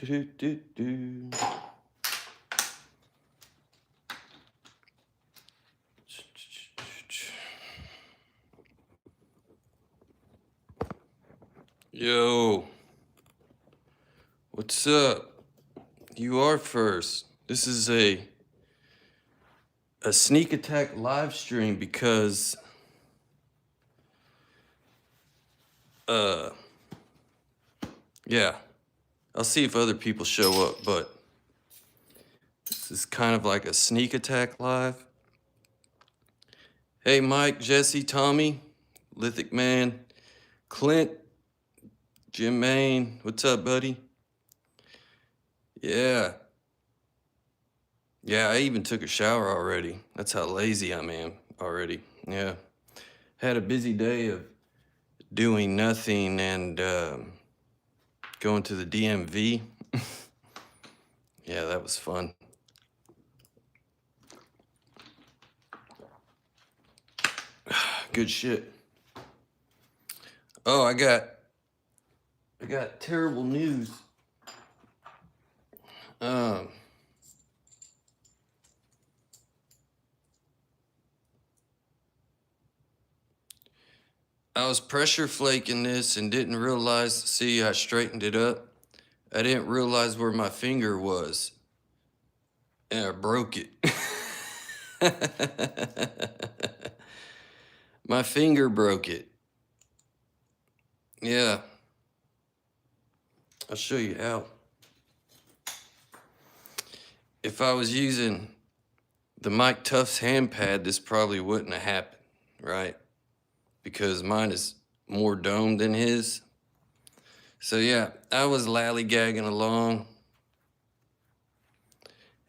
Do. Yo, what's up? You are first. This is a sneak attack live stream because yeah, I'll see if other people show up, but this is kind of like a sneak attack live. Hey, Mike, Jesse, Tommy, Lithic Man, Clint, Jim Main, what's up, buddy? Yeah, I even took a shower already. That's how lazy I am already. Yeah, had a busy day of doing nothing and going to the DMV. Yeah, that was fun. Good shit. Oh, I got terrible news. I was pressure flaking this and didn't realize, see, I straightened it up. I didn't realize where my finger was. And I broke it. My finger broke it. Yeah. I'll show you how. If I was using the Mike Tufts hand pad, this probably wouldn't have happened, right? Because mine is more domed than his. So yeah, I was lollygagging along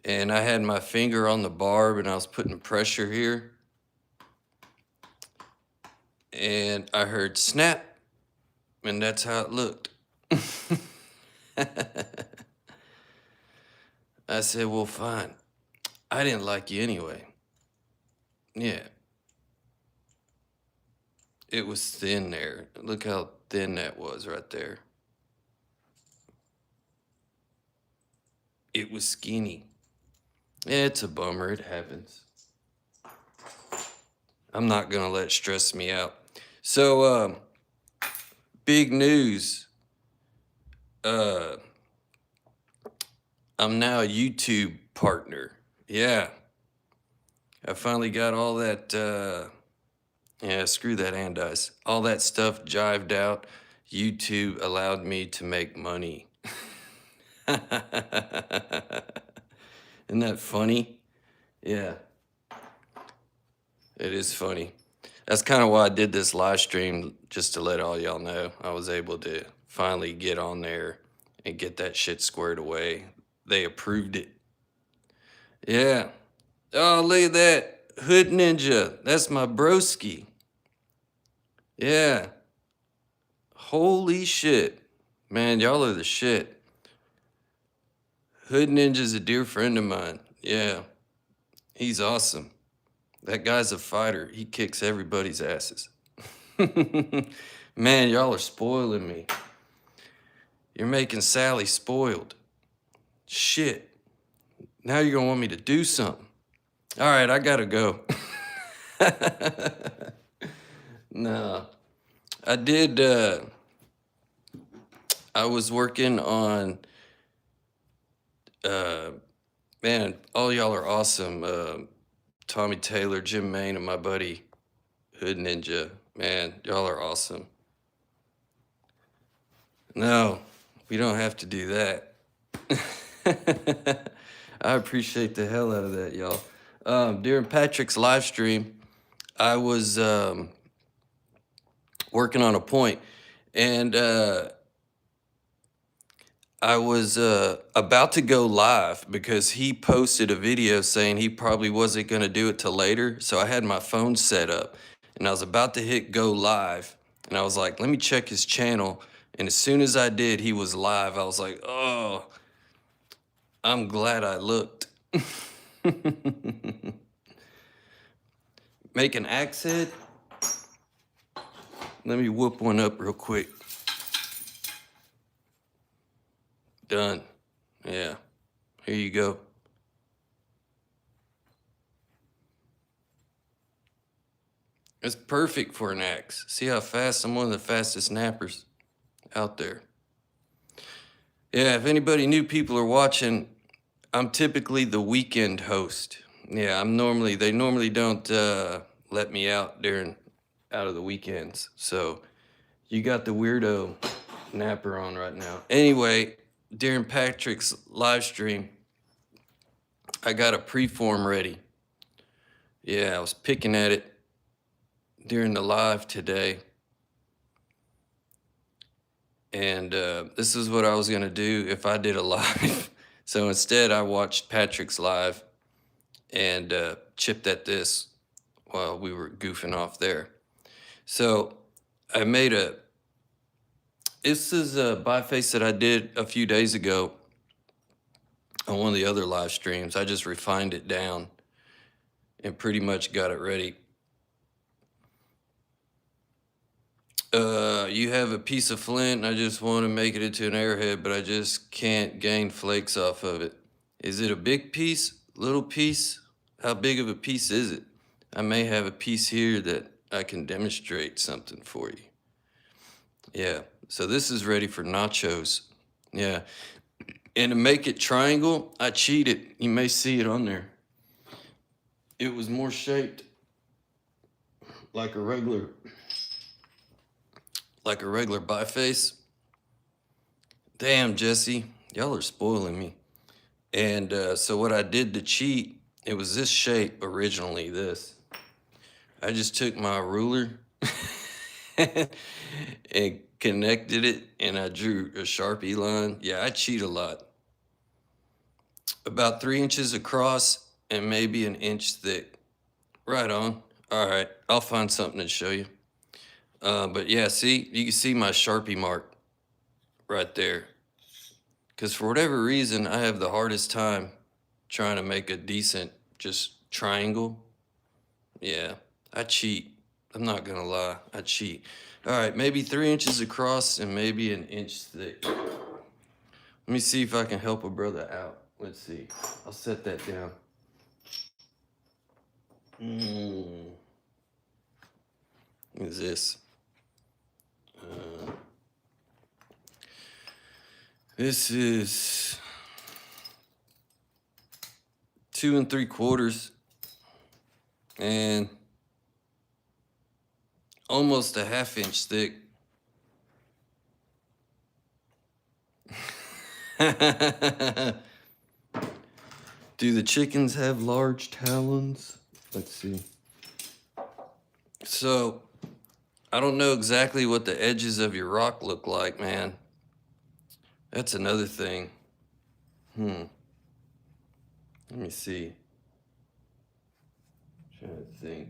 and I had my finger on the barb and I was putting pressure here. And I heard snap, and that's how it looked. I said, well, fine. I didn't like you anyway. Yeah. It was thin there. Look how thin that was right there. It was skinny. Yeah, it's a bummer. It happens. I'm not going to let it stress me out. So, big news. I'm now a YouTube partner. Yeah. I finally got all that, yeah, screw that Andice. All that stuff jived out. YouTube allowed me to make money. Isn't that funny? Yeah. It is funny. That's kind of why I did this live stream, just to let all y'all know. I was able to finally get on there and get that shit squared away. They approved it. Yeah. Oh, look at that. Hood Ninja. That's my broski. Yeah. Holy shit. Man, y'all are the shit. Hood Ninja's a dear friend of mine. Yeah. He's awesome. That guy's a fighter. He kicks everybody's asses. Man, y'all are spoiling me. You're making Sally spoiled. Shit. Now you're gonna want me to do something. All right, I gotta go. No. I did, I was working on, man, all y'all are awesome. Tommy Taylor, Jim Main, and my buddy Hood Ninja. Man, y'all are awesome. No, we don't have to do that. I appreciate the hell out of that, y'all. During Patrick's live stream, I was working on a point, and I was about to go live because he posted a video saying he probably wasn't going to do it till later. So I had my phone set up and I was about to hit go live. And I was like, let me check his channel. And as soon as I did, he was live. I was like, oh, I'm glad I looked. Make an axe head. Let me whoop one up real quick. Done. Yeah, here you go. It's perfect for an axe. See how fast? I'm one of the fastest snappers out there. Yeah, if anybody new people are watching, I'm typically the weekend host. Yeah, they normally don't let me out out of the weekends. So you got the weirdo napper on right now. Anyway, during Patrick's live stream, I got a preform ready. Yeah, I was picking at it during the live today. And this is what I was gonna do if I did a live. So instead I watched Patrick's live and chipped at this while we were goofing off there. So I made this is a biface that I did a few days ago on one of the other live streams. I just refined it down and pretty much got it ready. You have a piece of flint and I just want to make it into an arrowhead, but I just can't gain flakes off of it. Is it a big piece, little piece? How big of a piece is it? I may have a piece here that I can demonstrate something for you. Yeah, so this is ready for nachos. Yeah, and to make it triangle, I cheated. You may see it on there. It was more shaped like a regular biface. Damn, Jesse, y'all are spoiling me. And so what I did to cheat, it was this shape originally, this. I just took my ruler and connected it and I drew a Sharpie line. Yeah, I cheat a lot. About 3 inches across and maybe an inch thick. Right on. All right, I'll find something to show you. But yeah, see, you can see my Sharpie mark right there. Because for whatever reason, I have the hardest time trying to make a decent just triangle. Yeah, I cheat. I'm not gonna lie, I cheat. All right, maybe 3 inches across and maybe an inch thick. Let me see if I can help a brother out. Let's see. I'll set that down. What is this? This is 2 3/4 and almost a 1/2 inch thick. Do the chickens have large talons? Let's see. So, I don't know exactly what the edges of your rock look like, man. That's another thing. Let me see. Trying to think.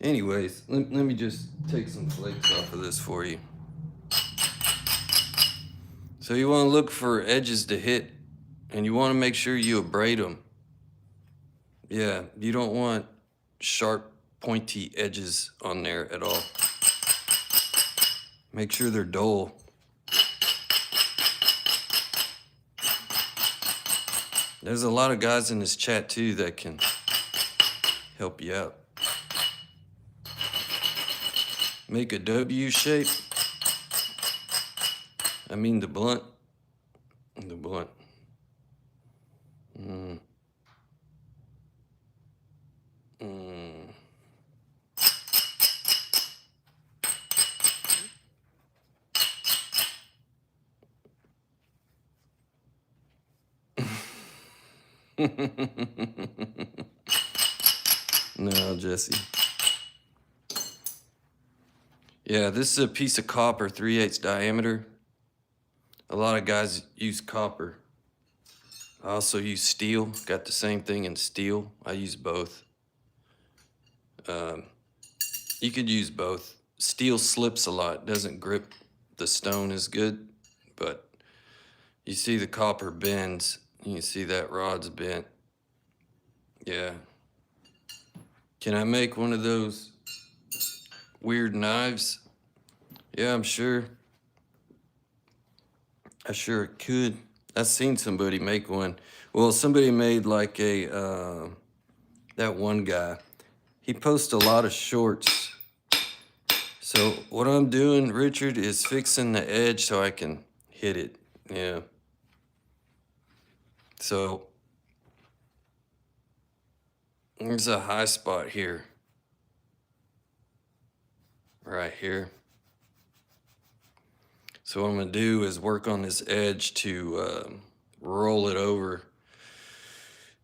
Anyways, let me just take some flakes off of this for you. So you want to look for edges to hit, and you want to make sure you abrade them. Yeah, you don't want sharp, pointy edges on there at all. Make sure they're dull. There's a lot of guys in this chat too that can help you out. Make a W shape. I mean the blunt. The blunt. No, Jesse. Yeah, this is a piece of copper, 3/8 diameter. A lot of guys use copper. I also use steel. Got the same thing in steel. I use both. You could use both. Steel slips a lot, doesn't grip the stone as good, but you see the copper bends. You can see that rod's bent. Yeah. Can I make one of those weird knives? Yeah, I'm sure. I sure could. I seen somebody make one. Well, somebody made like a, that one guy. He posts a lot of shorts. So what I'm doing, Richard, is fixing the edge so I can hit it. Yeah. So there's a high spot here. Right here. So what I'm gonna do is work on this edge to roll it over.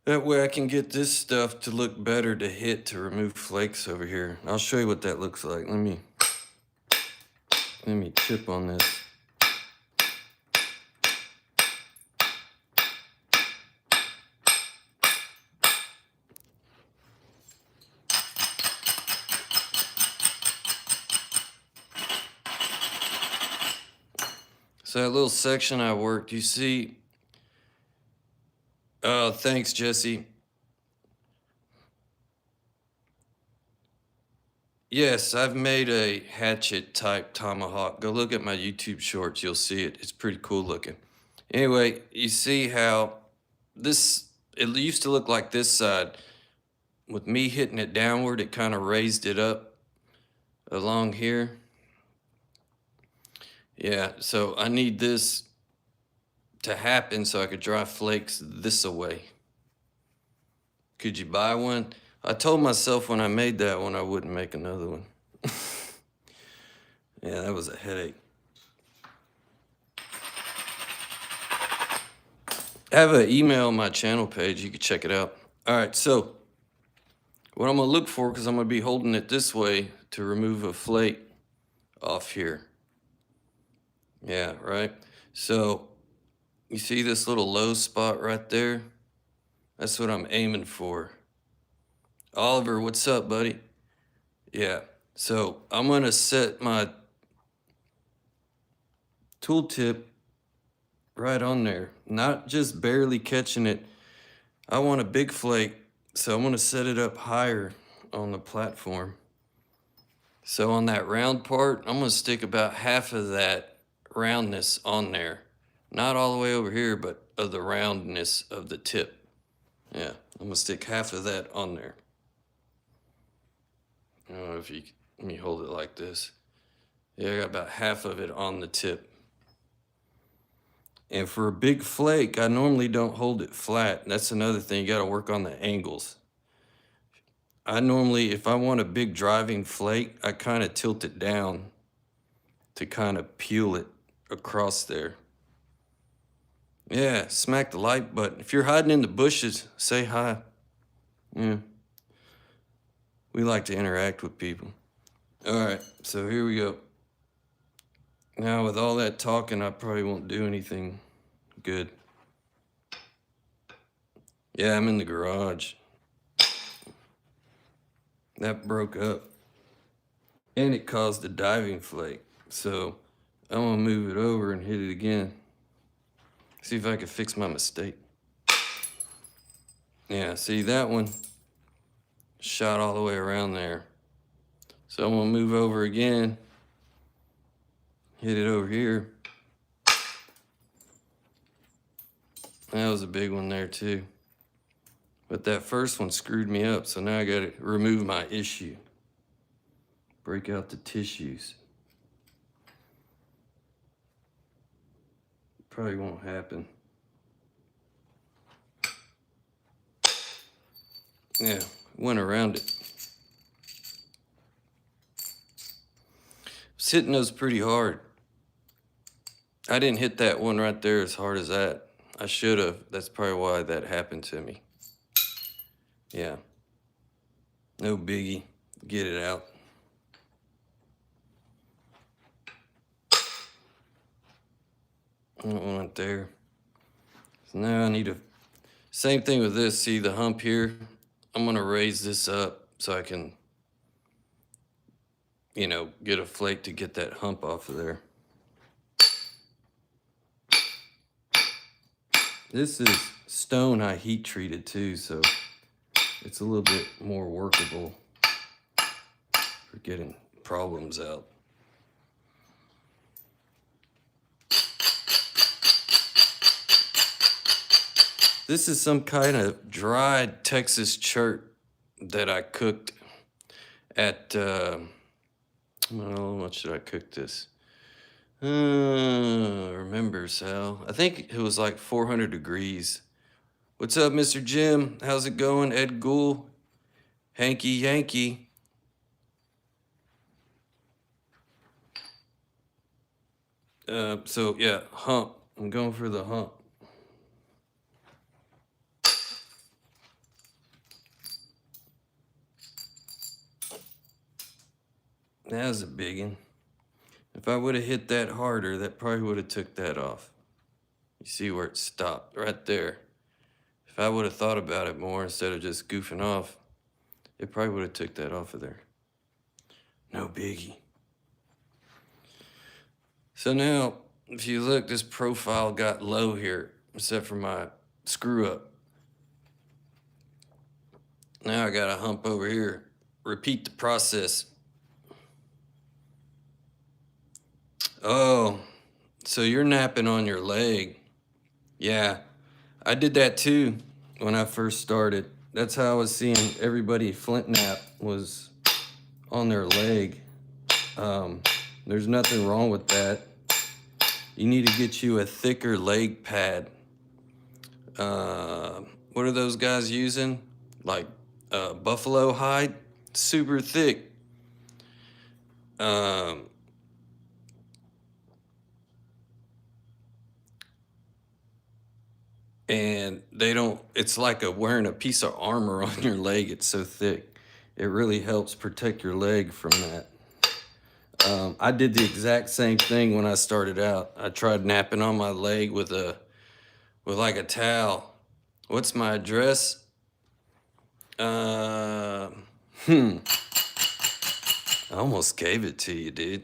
That way I can get this stuff to look better to hit to remove flakes over here. I'll show you what that looks like. Let me chip on this. So that little section I worked, you see, oh, thanks, Jesse. Yes, I've made a hatchet type tomahawk. Go look at my YouTube shorts, you'll see it. It's pretty cool looking. Anyway, you see how this, it used to look like this side. With me hitting it downward, it kind of raised it up along here. Yeah, so I need this to happen so I could drive flakes this away. Could you buy one? I told myself when I made that one I wouldn't make another one. Yeah, that was a headache. I have an email on my channel page, you can check it out. All right, so what I'm gonna look for, because I'm gonna be holding it this way to remove a flake off here. Yeah, right? So you see this little low spot right there? That's what I'm aiming for. Oliver, what's up, buddy? Yeah, so I'm gonna set my tooltip right on there, not just barely catching it. I want a big flake, so I'm gonna set it up higher on the platform. So on that round part, I'm gonna stick about half of that roundness on there. Not all the way over here, but of the roundness of the tip. Yeah, I'm gonna stick half of that on there. I don't know if you, let me hold it like this. Yeah, I got about half of it on the tip. And for a big flake, I normally don't hold it flat. That's another thing, you gotta work on the angles. I normally, if I want a big driving flake, I kind of tilt it down to kind of peel it across there. Yeah, smack the like button. If you're hiding in the bushes, say hi. Yeah. We like to interact with people. All right, so here we go. Now with all that talking, I probably won't do anything good. Yeah, I'm in the garage. That broke up. And it caused a diving flake. So I'm gonna move it over and hit it again. See if I can fix my mistake. Yeah, see that one shot all the way around there. So I'm gonna move over again, hit it over here. That was a big one there too. But that first one screwed me up, so now I gotta remove my issue. Break out the tissues. Probably won't happen. Yeah, went around it. Was hitting those pretty hard. I didn't hit that one right there as hard as that. I should have. That's probably why that happened to me. Yeah. No biggie. Get it out. I don't want it there. So now I need to, same thing with this. See the hump here? I'm gonna raise this up so I can, you know, get a flake to get that hump off of there. This is stone I heat treated too, so it's a little bit more workable for getting problems out. This is some kind of dried Texas chert that I cooked at, well, what should I cook this? Remember, Sal. I think it was like 400 degrees. What's up, Mr. Jim? How's it going? Ed Gould? Hanky Yankee. So yeah, hump. I'm going for the hump. That was a big one. If I would have hit that harder, that probably would have took that off. You see where it stopped, right there. If I would have thought about it more instead of just goofing off, it probably would have took that off of there. No biggie. So now, if you look, this profile got low here, except for my screw up. Now I got a hump over here. Repeat the process. Oh, so you're napping on your leg. Yeah, I did that too when I first started. That's how I was seeing everybody flint nap, was on their leg. There's nothing wrong with that. You need to get you a thicker leg pad. What are those guys using? Like buffalo hide? Super thick. And they don't, it's like wearing a piece of armor on your leg. It's so thick. It really helps protect your leg from that. I did the exact same thing when I started out. I tried napping on my leg with like a towel. What's my address? I almost gave it to you, dude.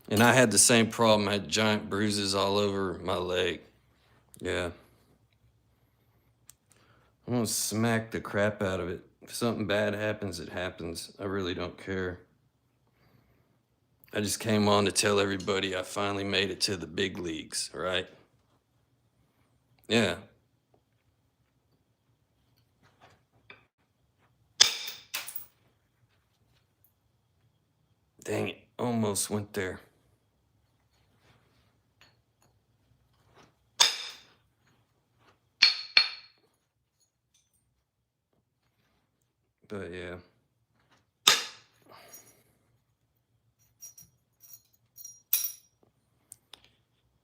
And I had the same problem. I had giant bruises all over my leg. Yeah. I'm gonna smack the crap out of it. If something bad happens, it happens. I really don't care. I just came on to tell everybody I finally made it to the big leagues, right? Yeah. Dang it, almost went there. But yeah.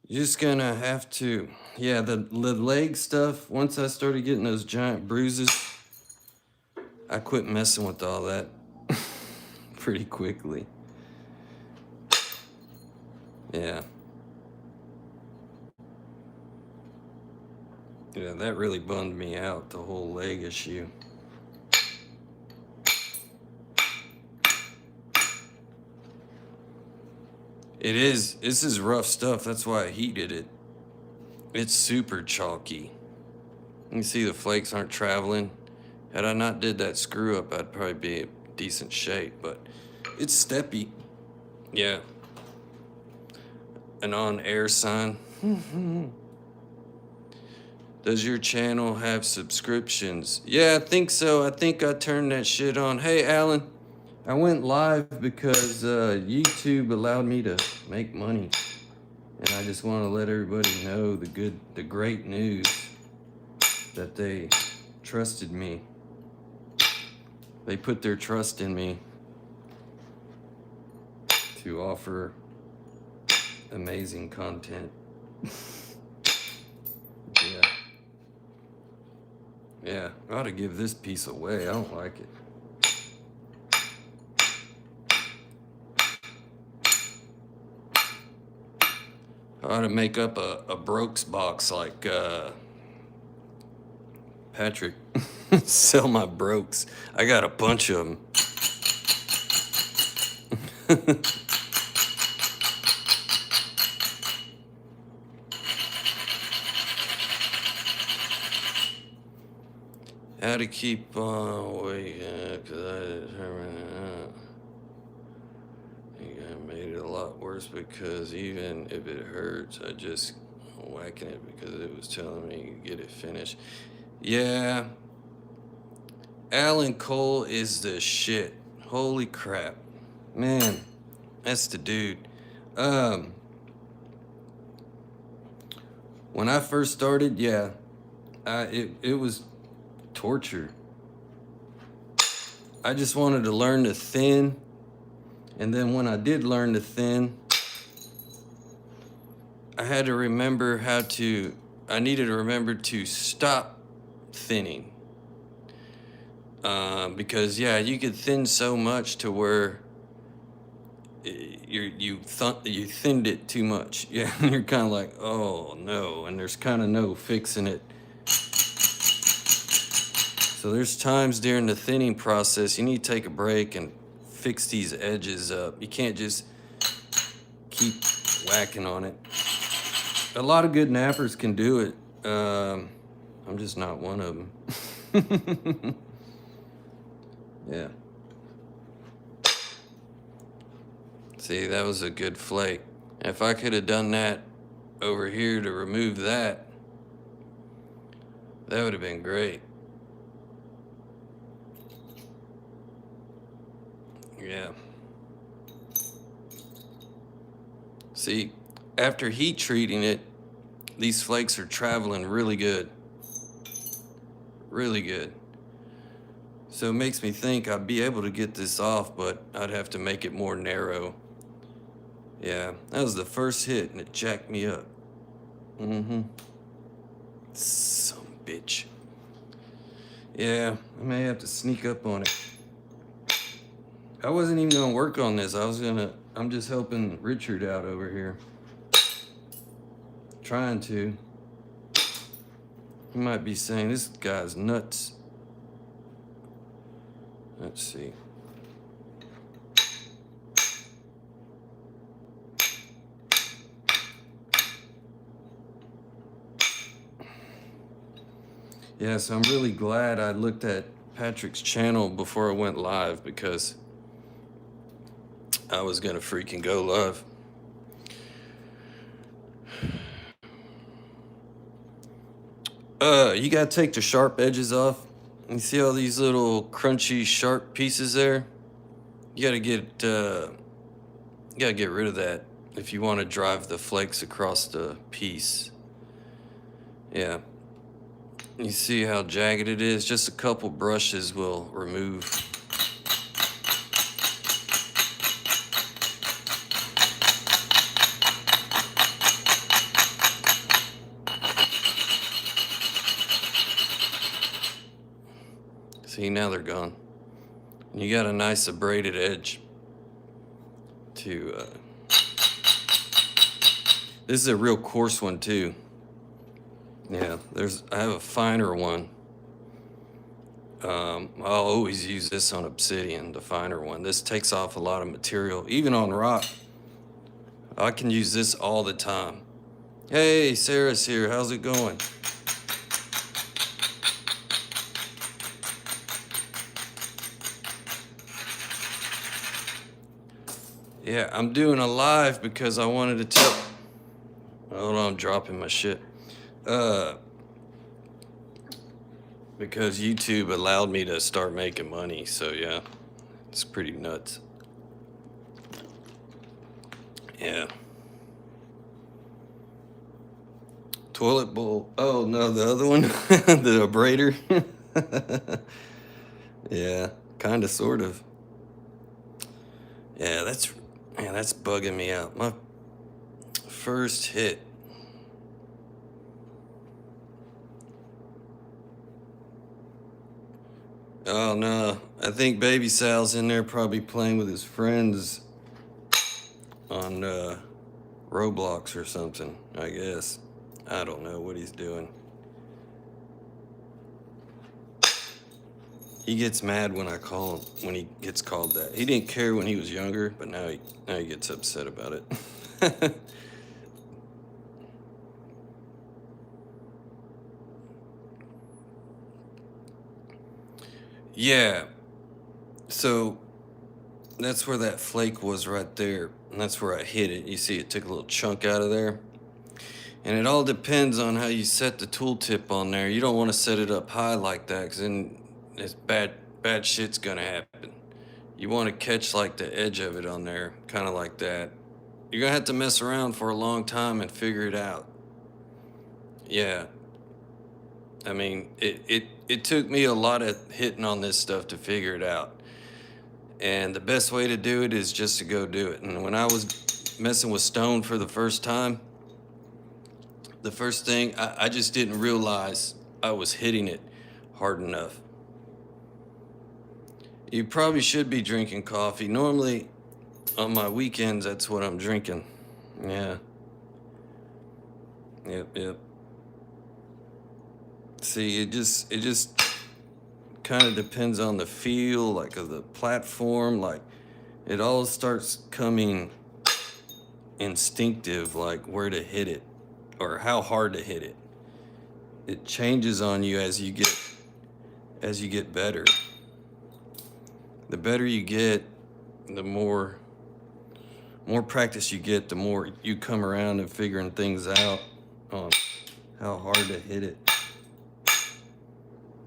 You're just gonna have to, yeah, the leg stuff, once I started getting those giant bruises, I quit messing with all that pretty quickly. Yeah. Yeah, that really bummed me out, the whole leg issue. It is. This is rough stuff. That's why I heated it. It's super chalky. You can see the flakes aren't traveling. Had I not did that screw up, I'd probably be in decent shape, but it's steppy. Yeah. An on-air sign. Does your channel have subscriptions? Yeah, I think so. I think I turned that shit on. Hey, Alan. I went live because YouTube allowed me to make money. And I just want to let everybody know the great news that they trusted me. They put their trust in me to offer amazing content. Yeah. Yeah, I ought to give this piece away. I don't like it. I ought to make up a Brooks box like Patrick. Sell my Brooks. I got a bunch of them. How to keep on waiting, because I determined I think I made it a lot worse, because even if it hurts, I just whacking it because it was telling me to get it finished. Yeah, Alan Cole is the shit. Holy crap. Man, that's the dude. When I first started, yeah, it was torture. I just wanted to learn to thin, and then when I did learn to thin, I had to remember I needed to remember to stop thinning. Because yeah, you could thin so much to where you thinned it too much. Yeah, and you're kind of like, oh no, and there's kind of no fixing it. So there's times during the thinning process you need to take a break and fix these edges up. You can't just keep whacking on it. A lot of good nappers can do it. I'm just not one of them. Yeah. See, that was a good flake. If I could have done that over here to remove that, that would have been great. Yeah. See, after heat treating it, these flakes are traveling really good. Really good. So it makes me think I'd be able to get this off, but I'd have to make it more narrow. Yeah, that was the first hit, and it jacked me up. Some bitch. Yeah, I may have to sneak up on it. I wasn't even gonna work on this. I'm just helping Richard out over here. Trying to. He might be saying, this guy's nuts. Let's see. Yeah, so I'm really glad I looked at Patrick's channel before I went live, because I was gonna freaking go live. You gotta take the sharp edges off. You see all these little crunchy sharp pieces there? You gotta get rid of that if you want to drive the flakes across the piece. Yeah. You see how jagged it is? Just a couple brushes will remove. See, now they're gone. You got a nice abraded edge to, this is a real coarse one too. Yeah, I have a finer one. I'll always use this on obsidian, the finer one. This takes off a lot of material, even on rock. I can use this all the time. Hey, Sarah's here, how's it going? Yeah, I'm doing a live because I wanted to tell. Hold on, I'm dropping my shit. Because YouTube allowed me to start making money, so yeah, it's pretty nuts. Yeah. Toilet bowl. Oh no, the other one, the abrader. Yeah, kind of, sort of. Yeah, that's bugging me out. My first hit. Oh no, I think Baby Sal's in there probably playing with his friends on Roblox or something, I guess. I don't know what he's doing. He gets mad when I call him, when he gets called that. He didn't care when he was younger, but now he gets upset about it. Yeah, so that's where that flake was, right there, and that's where I hit it. You see it took a little chunk out of there. And it all depends on how you set the tooltip on there. You don't want to set it up high like that, because then it's bad shit's gonna happen. You want to catch like the edge of it on there, kind of like that. You're gonna have to mess around for a long time and figure it out. Yeah. I mean, it took me a lot of hitting on this stuff to figure it out. And the best way to do it is just to go do it. And when I was messing with stone for the first time, the first thing, I just didn't realize I was hitting it hard enough. You probably should be drinking coffee. Normally, on my weekends, that's what I'm drinking. Yeah. Yep. See, it just kind of depends on the feel, like of the platform. Like, it all starts coming instinctive, like where to hit it or how hard to hit it. It changes on you as you get better. The better you get, the more practice you get, the more you come around and figuring things out on how hard to hit it.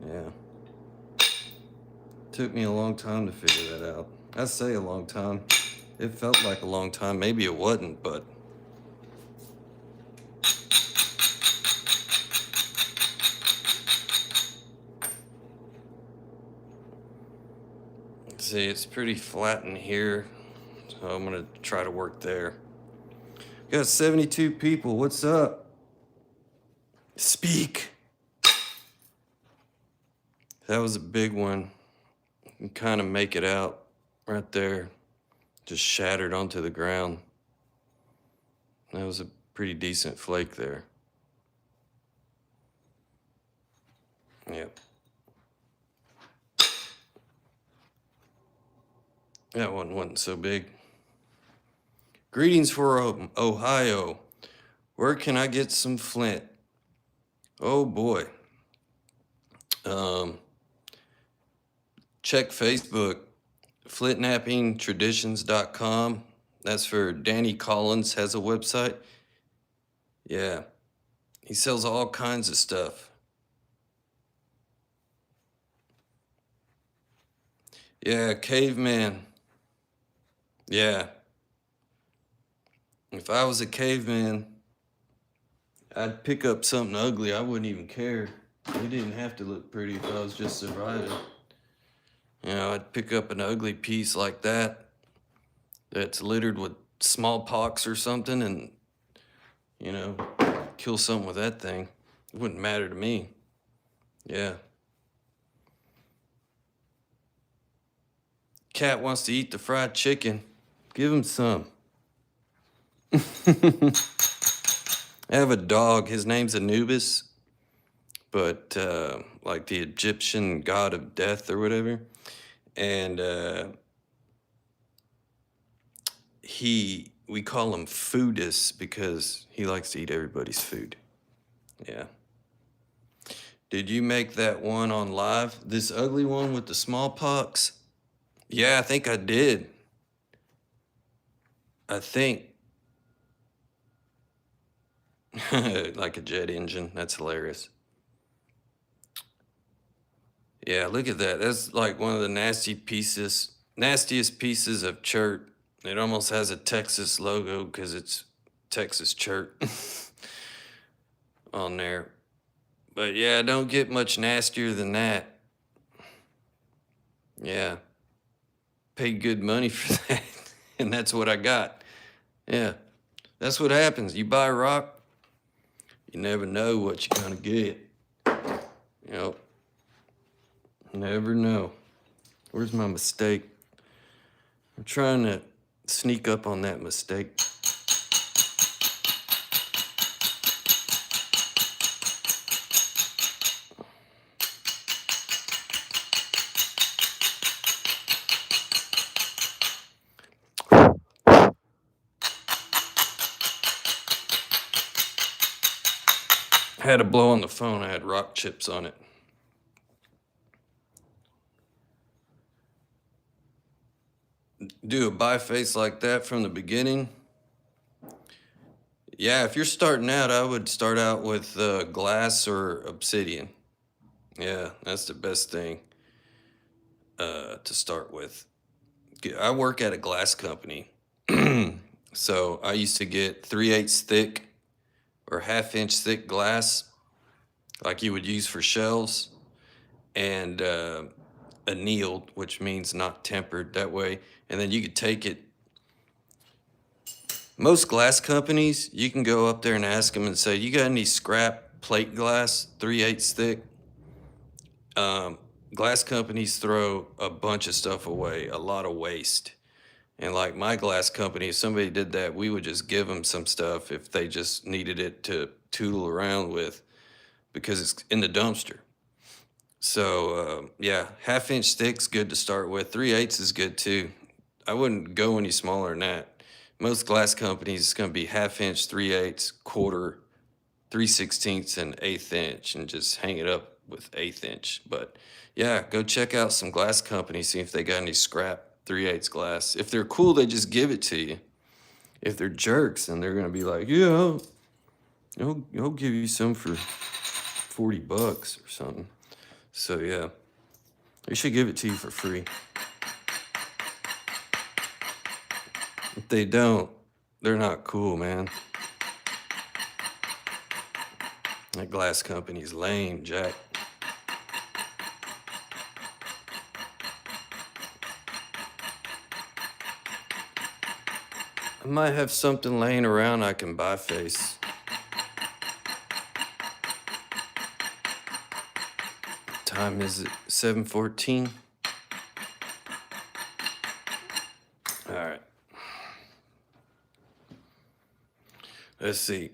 Yeah. Took me a long time to figure that out. I say a long time. It felt like a long time. Maybe it wasn't, but see, it's pretty flat in here, so I'm gonna try to work there. Got 72 people. What's up? Speak. That was a big one. You can kind of make it out right there. Just shattered onto the ground. That was a pretty decent flake there. Yep. That one wasn't so big. Greetings from Ohio. Where can I get some flint? Oh boy. Check Facebook, flintnappingtraditions.com. That's for Danny Collins, has a website. Yeah. He sells all kinds of stuff. Yeah, caveman. Yeah. If I was a caveman, I'd pick up something ugly. I wouldn't even care. It didn't have to look pretty if I was just surviving. You know, I'd pick up an ugly piece like that that's littered with smallpox or something and, you know, kill something with that thing. It wouldn't matter to me. Yeah. Cat wants to eat the fried chicken. Give him some. I have a dog. His name's Anubis, but like the Egyptian god of death or whatever. And we call him Foodus because he likes to eat everybody's food. Yeah. Did you make that one on live? This ugly one with the smallpox? Yeah, I think I did. I think. Like a jet engine. That's hilarious. Yeah, look at that. That's like one of the nastiest pieces of chert. It almost has a Texas logo because it's Texas chert on there. But yeah, don't get much nastier than that. Yeah. Paid good money for that. And that's what I got. Yeah. That's what happens. You buy rock, you never know what you're gonna get. You know. Never know. Where's my mistake? I'm trying to sneak up on that mistake. I had to blow on the phone. I had rock chips on it. Do a biface like that from the beginning. Yeah, if you're starting out, I would start out with glass or obsidian. Yeah, that's the best thing to start with. I work at a glass company. So I used to get 3/8 thick or half-inch thick glass like you would use for shelves, and annealed, which means not tempered that way. And then you could take it. Most glass companies, you can go up there and ask them and say, "You got any scrap plate glass, 3/8 thick?" Um, Glass companies throw a bunch of stuff away, a lot of waste. And like my glass company, if somebody did that, we would just give them some stuff if they just needed it to tootle around with because it's in the dumpster. So yeah, half-inch thick's good to start with. 3/8 is good too. I wouldn't go any smaller than that. Most glass companies, it's going to be half-inch, 3/8, quarter, 3/16, and 1/8 inch, and just hang it up with 1/8 inch. But yeah, go check out some glass companies, see if they got any scrap 3/8 glass. If they're cool, they just give it to you. If they're jerks, then they're going to be like, yeah, I'll give you some for $40 or something. So yeah, they should give it to you for free. If they don't, they're not cool, man. That glass company's lame, Jack. I might have something laying around I can buy face. Time is it? 7:14. All right. Let's see.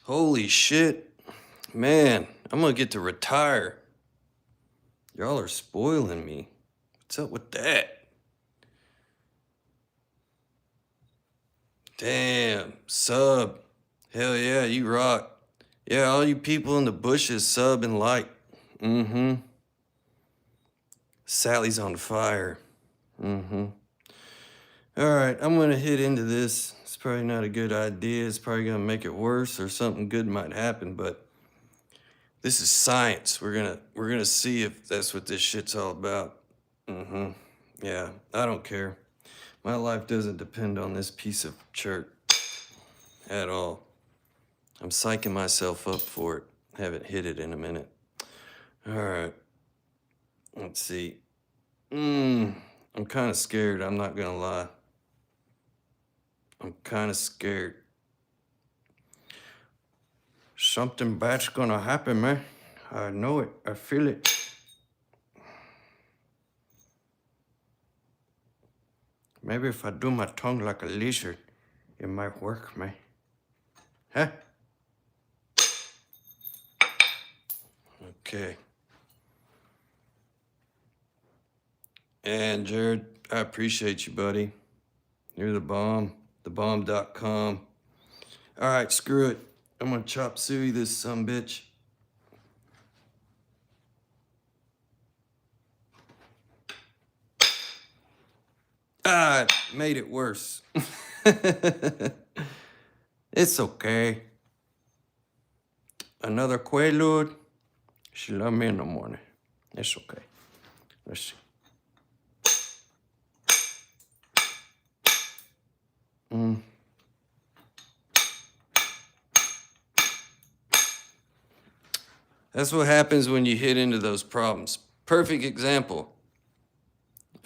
Holy shit. Man, I'm gonna get to retire. Y'all are spoiling me. What's up with that? Damn, sub. Hell yeah, you rock. Yeah, all you people in the bushes, sub and like. Mm-hmm. Sally's on fire. Mm-hmm. All right, I'm gonna hit into this. It's probably not a good idea. It's probably gonna make it worse, or something good might happen. But this is science. We're gonna see if that's what this shit's all about. Mm-hmm. Yeah, I don't care. My life doesn't depend on this piece of chert at all. I'm psyching myself up for it. Haven't hit it in a minute. All right. Let's see. I'm kind of scared. I'm not gonna lie. I'm kind of scared. Something bad's gonna happen, man. I know it. I feel it. Maybe if I do my tongue like a lizard, it might work, man. Huh? Okay. And Jared, I appreciate you, buddy. You're the bomb. Thebomb.com. All right, screw it. I'm gonna chop suey this sumbitch. Ah, it made it worse. It's okay. Another Quaalude. She love me in the morning. It's okay. Let's see. That's what happens when you hit into those problems. Perfect example.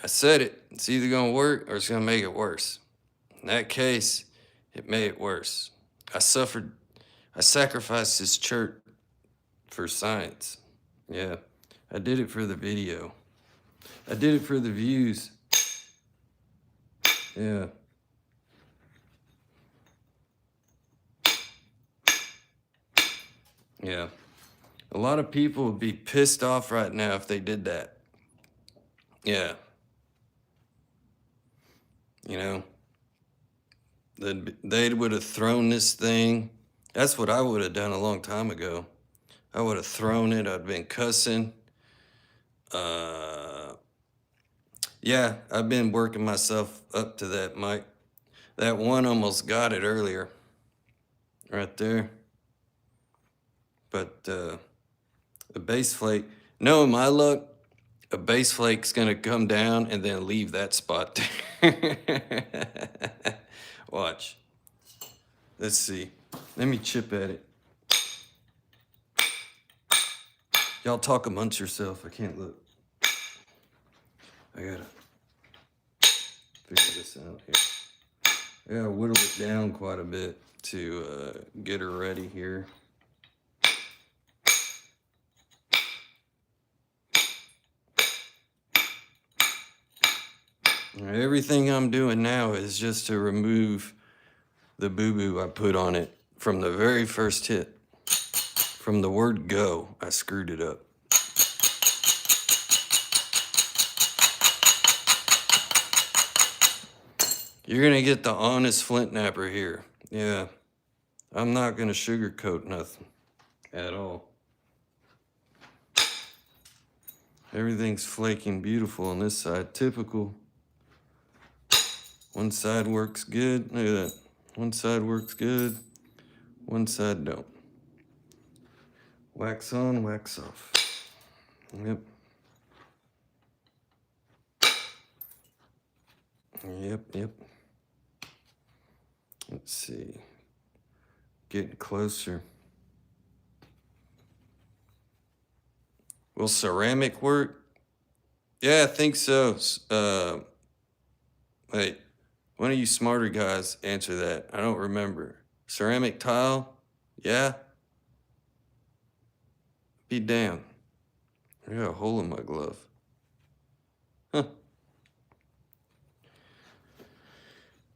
I said it. It's either going to work or it's going to make it worse. In that case, it made it worse. I sacrificed this church for science. Yeah, I did it for the video. I did it for the views. Yeah. Yeah. A lot of people would be pissed off right now if they did that. Yeah. You know, they would have thrown this thing. That's what I would have done a long time ago. I would have thrown it. I'd been cussing. Yeah, I've been working myself up to that, Mike. That one almost got it earlier. Right there. But a base flake, knowing my luck, a base flake's gonna come down and then leave that spot there. Watch. Let's see. Let me chip at it. Y'all talk amongst yourself. I can't look. I gotta figure this out here. I gotta whittle it down quite a bit to get her ready here. Everything I'm doing now is just to remove the boo-boo I put on it from the very first hit. From the word go, I screwed it up. You're gonna get the honest flint napper here. Yeah, I'm not gonna sugarcoat nothing at all. Everything's flaking beautiful on this side, typical. One side works good, look at that. One side works good, one side don't. Wax on, wax off. Yep. Yep. Let's see. Getting closer. Will ceramic work? Yeah, I think so. Wait, one of you smarter guys answer that. I don't remember. Ceramic tile? Yeah? Be damned. I got a hole in my glove. Huh.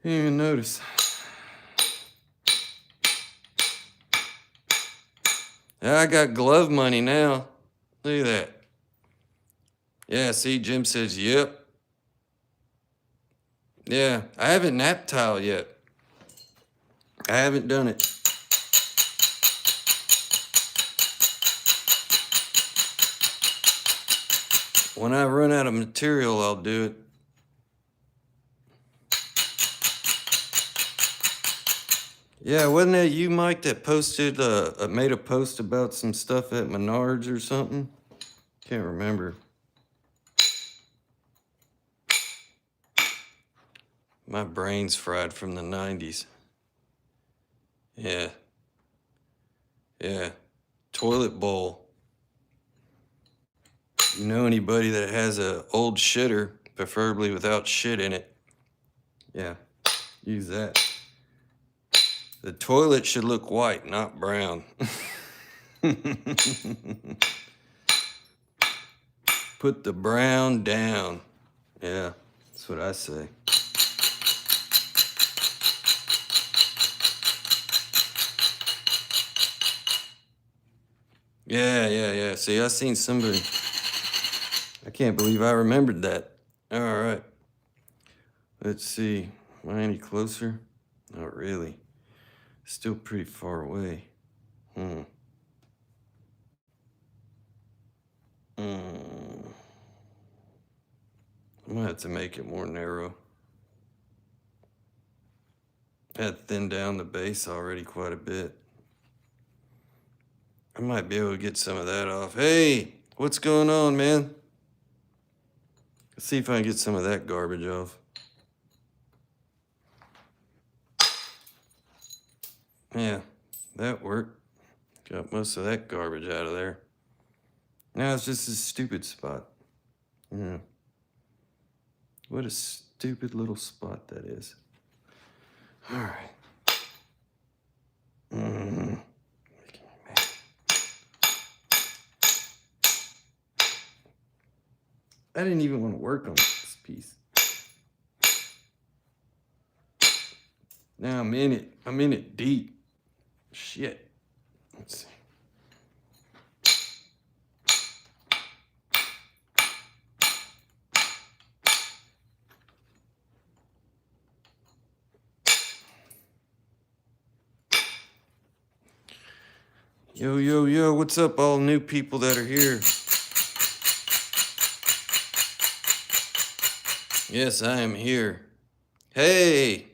Didn't even notice. Yeah, I got glove money now. Look at that. Yeah, see, Jim says, yep. Yeah, I haven't nap tile yet. I haven't done it. When I run out of material, I'll do it. Yeah, wasn't that you, Mike, that posted, made a post about some stuff at Menards or something? Can't remember. My brain's fried from the 90s. Yeah. Toilet bowl. You know anybody that has a old shitter, preferably without shit in it? Yeah, use that. The toilet should look white, not brown. Put the brown down. Yeah, that's what I say. Yeah. See, I seen somebody. I can't believe I remembered that. All right. Let's see. Am I any closer? Not really. Still pretty far away. I might have to make it more narrow. I had thinned down the base already quite a bit. I might be able to get some of that off. Hey, what's going on, man? Let's see if I can get some of that garbage off. Yeah, that worked. Got most of that garbage out of there. Now it's just a stupid spot. Yeah. What a stupid little spot that is. All right. I didn't even want to work on this piece. Now I'm in it. I'm in it deep. Shit. Let's see. Yo, what's up, all new people that are here? Yes, I am here. Hey,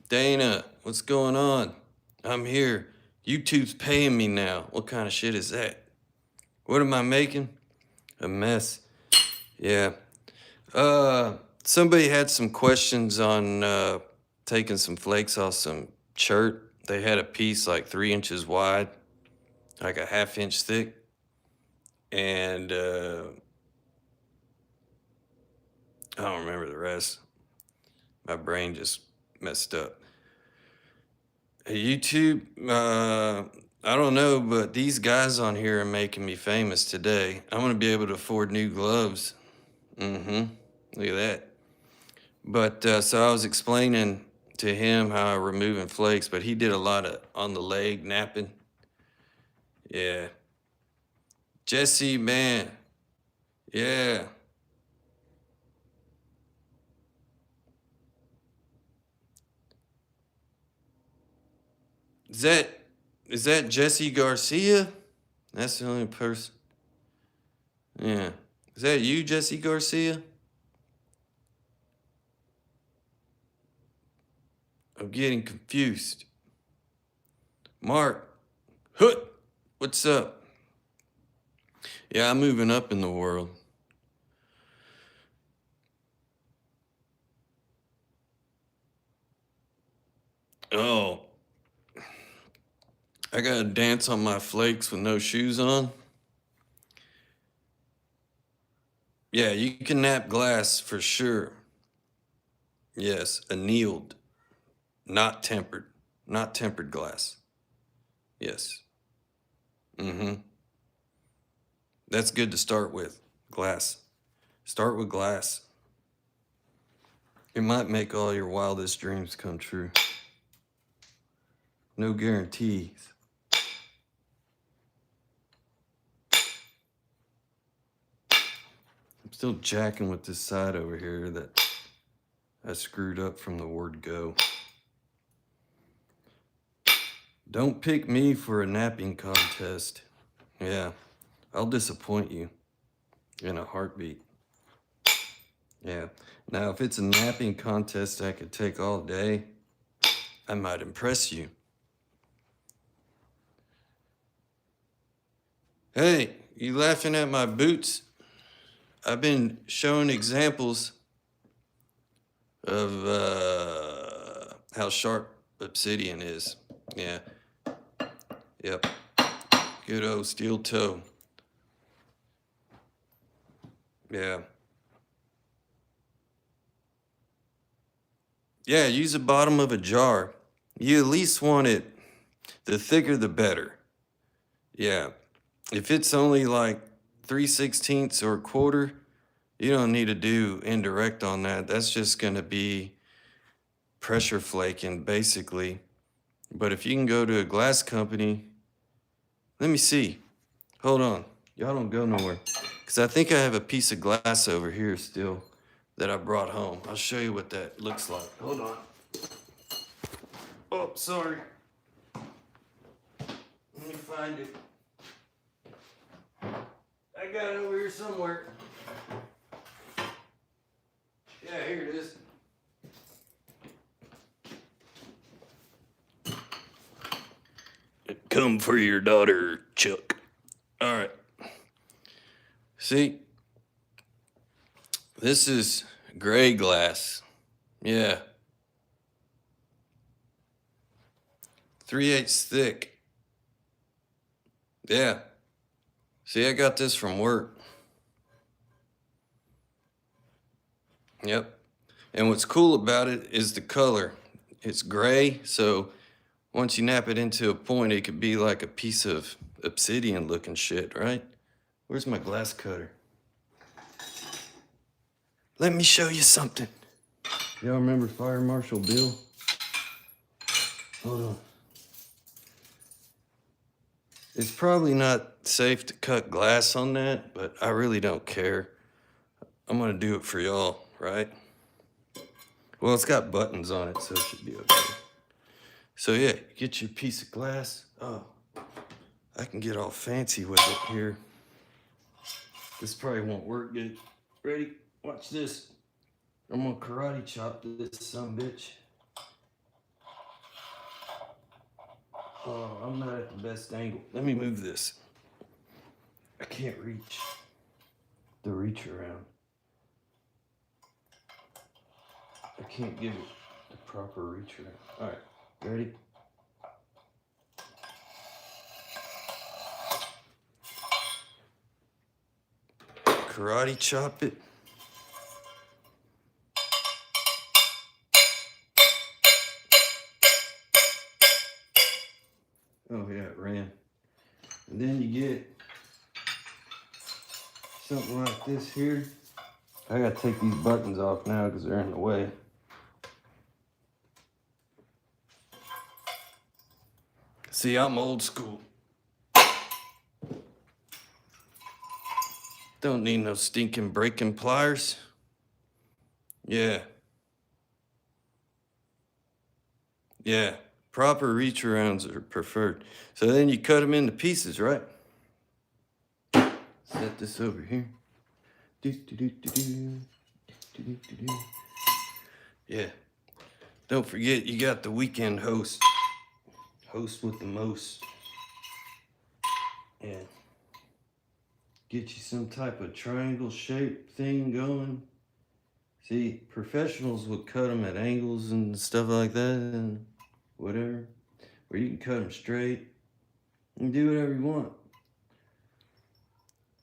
Dana, what's going on? I'm here. YouTube's paying me now. What kind of shit is that? What am I making? A mess. Yeah. Somebody had some questions on taking some flakes off some shirt. They had a piece like 3 inches wide, like a ½ inch thick, and I don't remember the rest. My brain just messed up. Hey, YouTube, I don't know, but these guys on here are making me famous today. I'm gonna be able to afford new gloves. Look at that. But so I was explaining to him how I'm removing flakes, but he did a lot of on the leg napping. Yeah. Jesse, man. Yeah. Is that is that Jesse Garcia? That's the only person. Yeah. Is that you, Jesse Garcia? I'm getting confused. Mark, Hoot, what's up? Yeah, I'm moving up in the world. Oh, I gotta dance on my flakes with no shoes on. Yeah, you can nap glass for sure. Yes, annealed, not tempered, not tempered glass. Yes. Mm-hmm. That's good to start with. Glass. Start with glass. It might make all your wildest dreams come true. No guarantees. I'm still jacking with this side over here that I screwed up from the word go. Don't pick me for a napping contest. Yeah, I'll disappoint you in a heartbeat. Yeah. Now, if it's a napping contest I could take all day, I might impress you. Hey, you laughing at my boots? I've been showing examples of how sharp obsidian is. Yeah. Yep. Good old steel toe. Yeah. Yeah, use the bottom of a jar. You at least want it, the thicker the better. Yeah. If it's only like 3/16 or a quarter, you don't need to do indirect on that. That's just gonna be pressure flaking basically. But if you can go to a glass company, let me see. Hold on. Y'all don't go nowhere. Because I think I have a piece of glass over here still that I brought home. I'll show you what that looks like. Hold on. Oh, sorry. Let me find it. I got it over here somewhere. Yeah, here it is. Come for your daughter, Chuck. All right. See, this is gray glass. Yeah. 3/8 thick. Yeah. See, I got this from work. Yep. And what's cool about it is the color. It's gray, so once you nap it into a point, it could be like a piece of obsidian looking shit, right? Where's my glass cutter? Let me show you something. Y'all remember Fire Marshal Bill? Hold on. It's probably not safe to cut glass on that, but I really don't care. I'm gonna do it for y'all, right? Well, it's got buttons on it, so it should be okay. So yeah, get your piece of glass. Oh, I can get all fancy with it here. This probably won't work good. Ready? Watch this. I'm gonna karate chop this bitch. Oh, I'm not at the best angle. Let me move this. I can't reach the reach around. I can't give it the proper reach around. All right, ready? Karate chop it. Oh yeah, it ran. And then you get something like this here. I gotta take these buttons off now because they're in the way. See, I'm old school. Don't need no stinking breaking pliers. Yeah. Yeah. Proper reach arounds are preferred. So then you cut them into pieces, right? Set this over here. Yeah. Don't forget, you got the weekend host. Host with the most. Yeah. Get you some type of triangle shape thing going. See, professionals would cut them at angles and stuff like that and whatever. Or you can cut them straight and do whatever you want.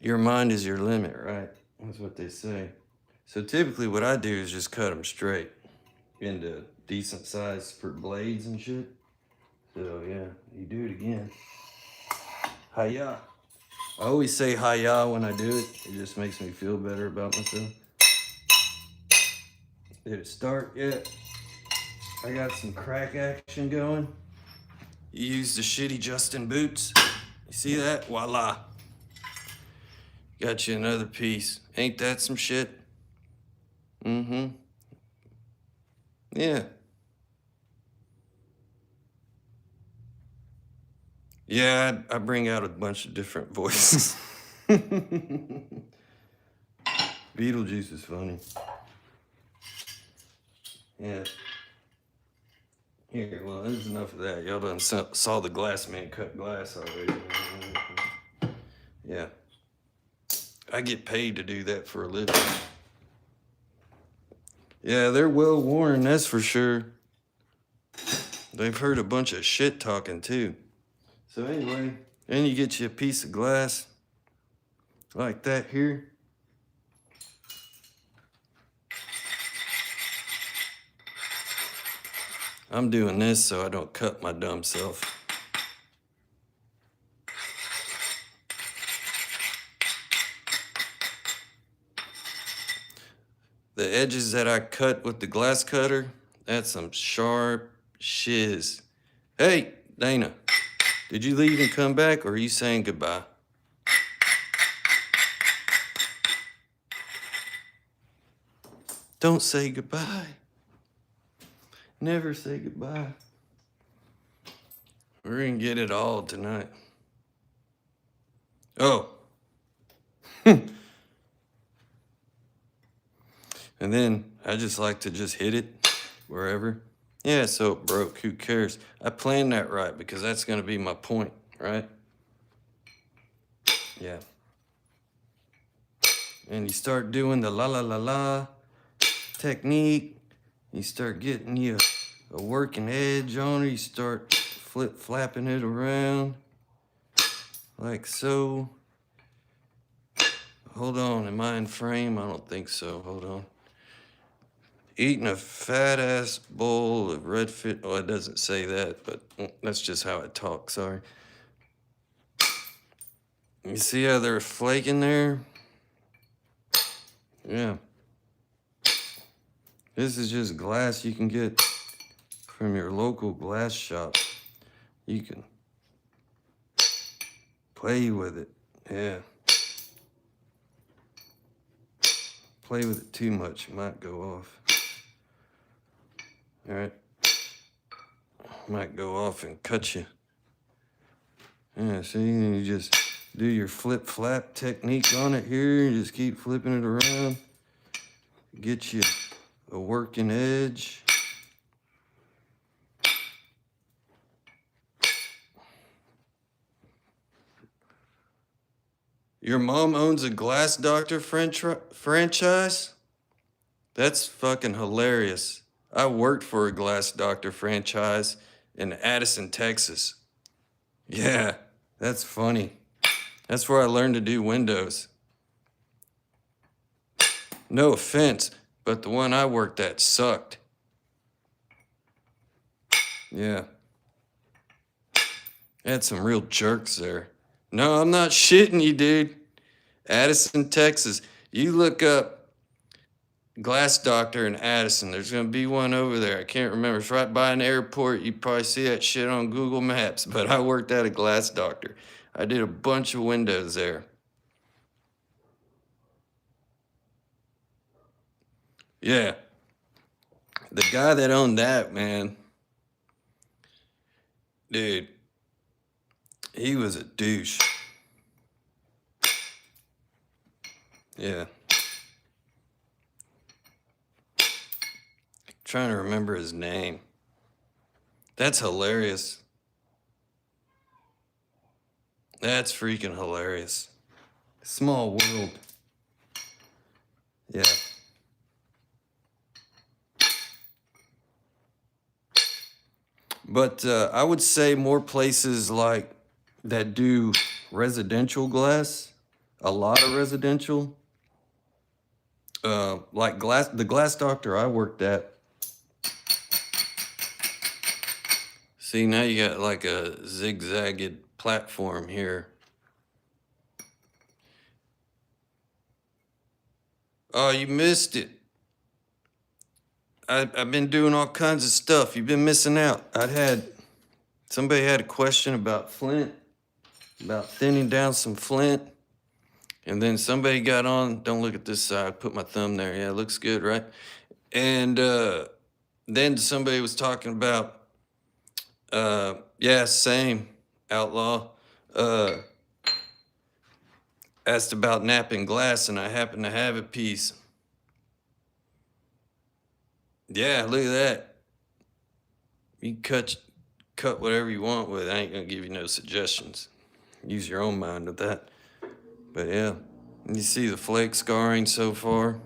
Your mind is your limit, right? That's what they say. So typically what I do is just cut them straight into decent size for blades and shit. So yeah, you do it again. Hi-ya. I always say hi-ya when I do it. It just makes me feel better about myself. Did it start yet? I got some crack action going. You used the shitty Justin boots. You see that? Voila. Got you another piece. Ain't that some shit? Mm-hmm. Yeah. Yeah, I bring out a bunch of different voices. Beetlejuice is funny. Yeah. Here, well, there's enough of that. Y'all done saw the glass man cut glass already. Yeah. I get paid to do that for a living. Yeah, they're well worn, that's for sure. They've heard a bunch of shit talking too. So anyway, then you get you a piece of glass like that here. I'm doing this so I don't cut my dumb self. The edges that I cut with the glass cutter, that's some sharp shiz. Hey, Dana, did you leave and come back, or are you saying goodbye? Don't say goodbye. Never say goodbye. We're gonna get it all tonight. Oh. And then I just like to just hit it wherever. Yeah, so it broke, who cares? I planned that right because that's gonna be my point, right? Yeah. And you start doing the la la la la technique. You start getting you a working edge on it. You start flapping it around like so. Hold on, am I in frame? I don't think so. Hold on. Eating a fat ass bowl of red fish. Oh, it doesn't say that, but that's just how I talk. Sorry. You see how they're flaking there? Yeah. This is just glass you can get from your local glass shop. You can play with it. Yeah. Play with it too much, it might go off. All right. Might go off and cut you. Yeah, see, you just do your flip flap technique on it here. You just keep flipping it around. Get you A working edge. Your mom owns a Glass Doctor franchise? That's fucking hilarious. I worked for a Glass Doctor franchise in Addison, Texas. Yeah, that's funny. That's where I learned to do windows. No offense, but the one I worked at sucked. Yeah. Had some real jerks there. No, I'm not shitting you, dude. Addison, Texas. You look up Glass Doctor in Addison. There's going to be one over there. I can't remember. It's right by an airport. You probably see that shit on Google Maps. But I worked at a Glass Doctor. I did a bunch of windows there. Yeah. The guy that owned that, man, dude, he was a douche. Yeah. Trying to remember his name. That's hilarious. That's freaking hilarious. Small world. Yeah. But I would say more places like that do residential glass, a lot of residential. Like the Glass Doctor I worked at. See, now you got like a zigzagged platform here. Oh, you missed it. I've been doing all kinds of stuff. You've been missing out. Somebody had a question about flint, about thinning down some flint. And then somebody got on, don't look at this side, put my thumb there. Yeah, it looks good, right? And then somebody was talking about, yeah, same, outlaw. Asked about napping glass, and I happen to have a piece. Yeah, look at that. You cut whatever you want with it. I ain't gonna give you no suggestions. Use your own mind with that. But yeah, you see the flake scarring so far?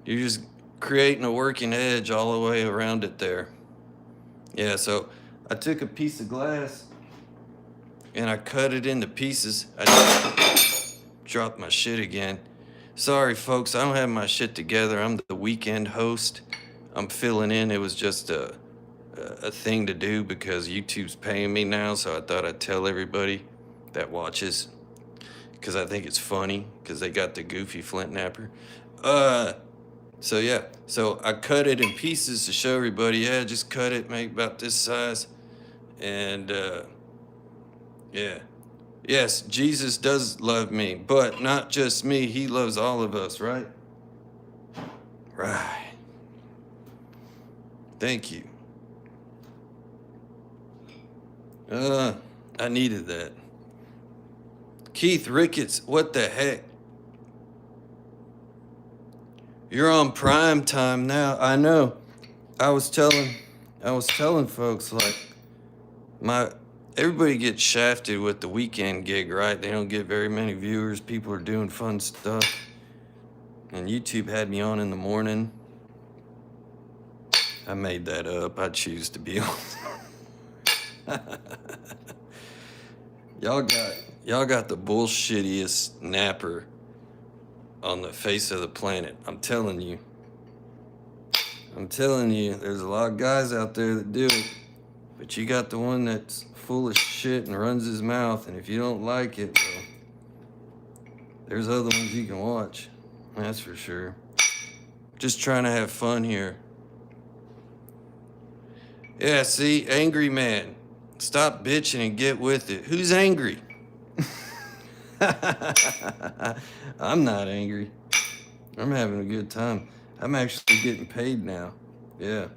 You're just creating a working edge all the way around it there. Yeah, so I took a piece of glass and I cut it into pieces. I dropped my shit again. Sorry, folks, I don't have my shit together. I'm the weekend host. I'm filling in. It was just a thing to do because YouTube's paying me now, so I thought I'd tell everybody that watches because I think it's funny because they got the goofy flint napper. So yeah, so I cut it in pieces to show everybody, yeah, just cut it, make about this size. And yeah. Yes, Jesus does love me, but not just me. He loves all of us, right? Right. Thank you. I needed that. Keith Ricketts, what the heck? You're on prime time now. I know. I was telling folks like everybody gets shafted with the weekend gig, right? They don't get very many viewers. People are doing fun stuff. And YouTube had me on in the morning. I made that up. I choose to be on. Y'all got the bullshittiest napper on the face of the planet. I'm telling you, there's a lot of guys out there that do it, but you got the one that's full of shit and runs his mouth, and if you don't like it, well, there's other ones you can watch. That's for sure. Just trying to have fun here. Yeah, see, angry man. Stop bitching and get with it. Who's angry? I'm not angry. I'm having a good time. I'm actually getting paid now. Yeah.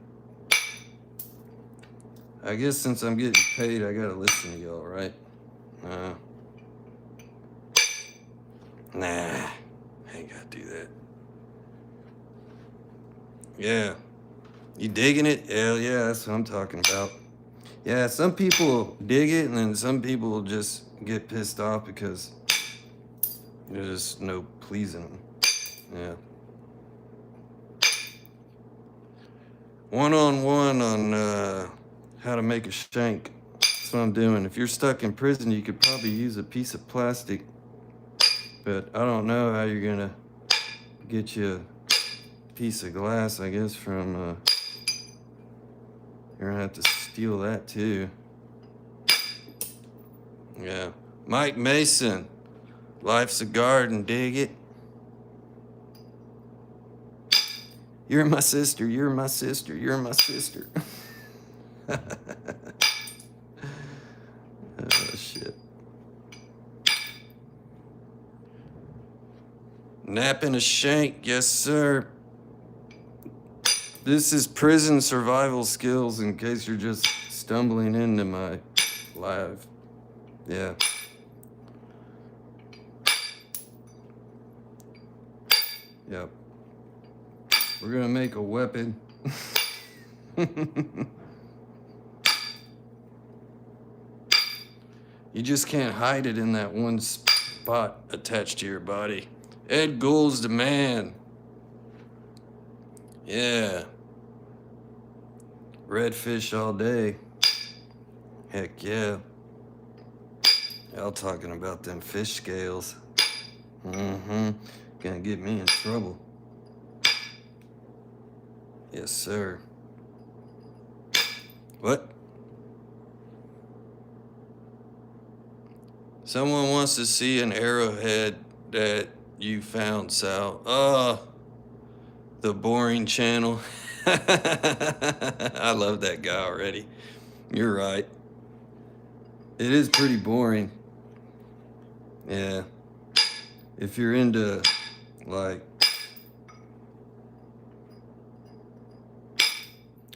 I guess since I'm getting paid, I gotta listen to y'all, right? Nah, I ain't gotta do that. Yeah. You digging it? Hell yeah, that's what I'm talking about. Yeah, some people dig it, and then some people just get pissed off because there's no pleasing them. Yeah. One-on-one on how to make a shank. That's what I'm doing. If you're stuck in prison, you could probably use a piece of plastic, but I don't know how you're gonna get you a piece of glass, I guess, from, you're gonna have to steal that too. Yeah. Mike Mason, life's a garden, dig it? You're my sister, you're my sister, you're my sister. Oh, shit. Napping a shank, yes, sir. This is prison survival skills in case you're just stumbling into my live. Yeah. Yep. We're gonna make a weapon. You just can't hide it in that one spot attached to your body. Ed Gould's the man. Yeah. Redfish all day. Heck yeah. Y'all talking about them fish scales. Gonna get me in trouble. Yes, sir. What? Someone wants to see an arrowhead that you found, Sal. The boring channel. I love that guy already. You're right. It is pretty boring. Yeah. If you're into, like,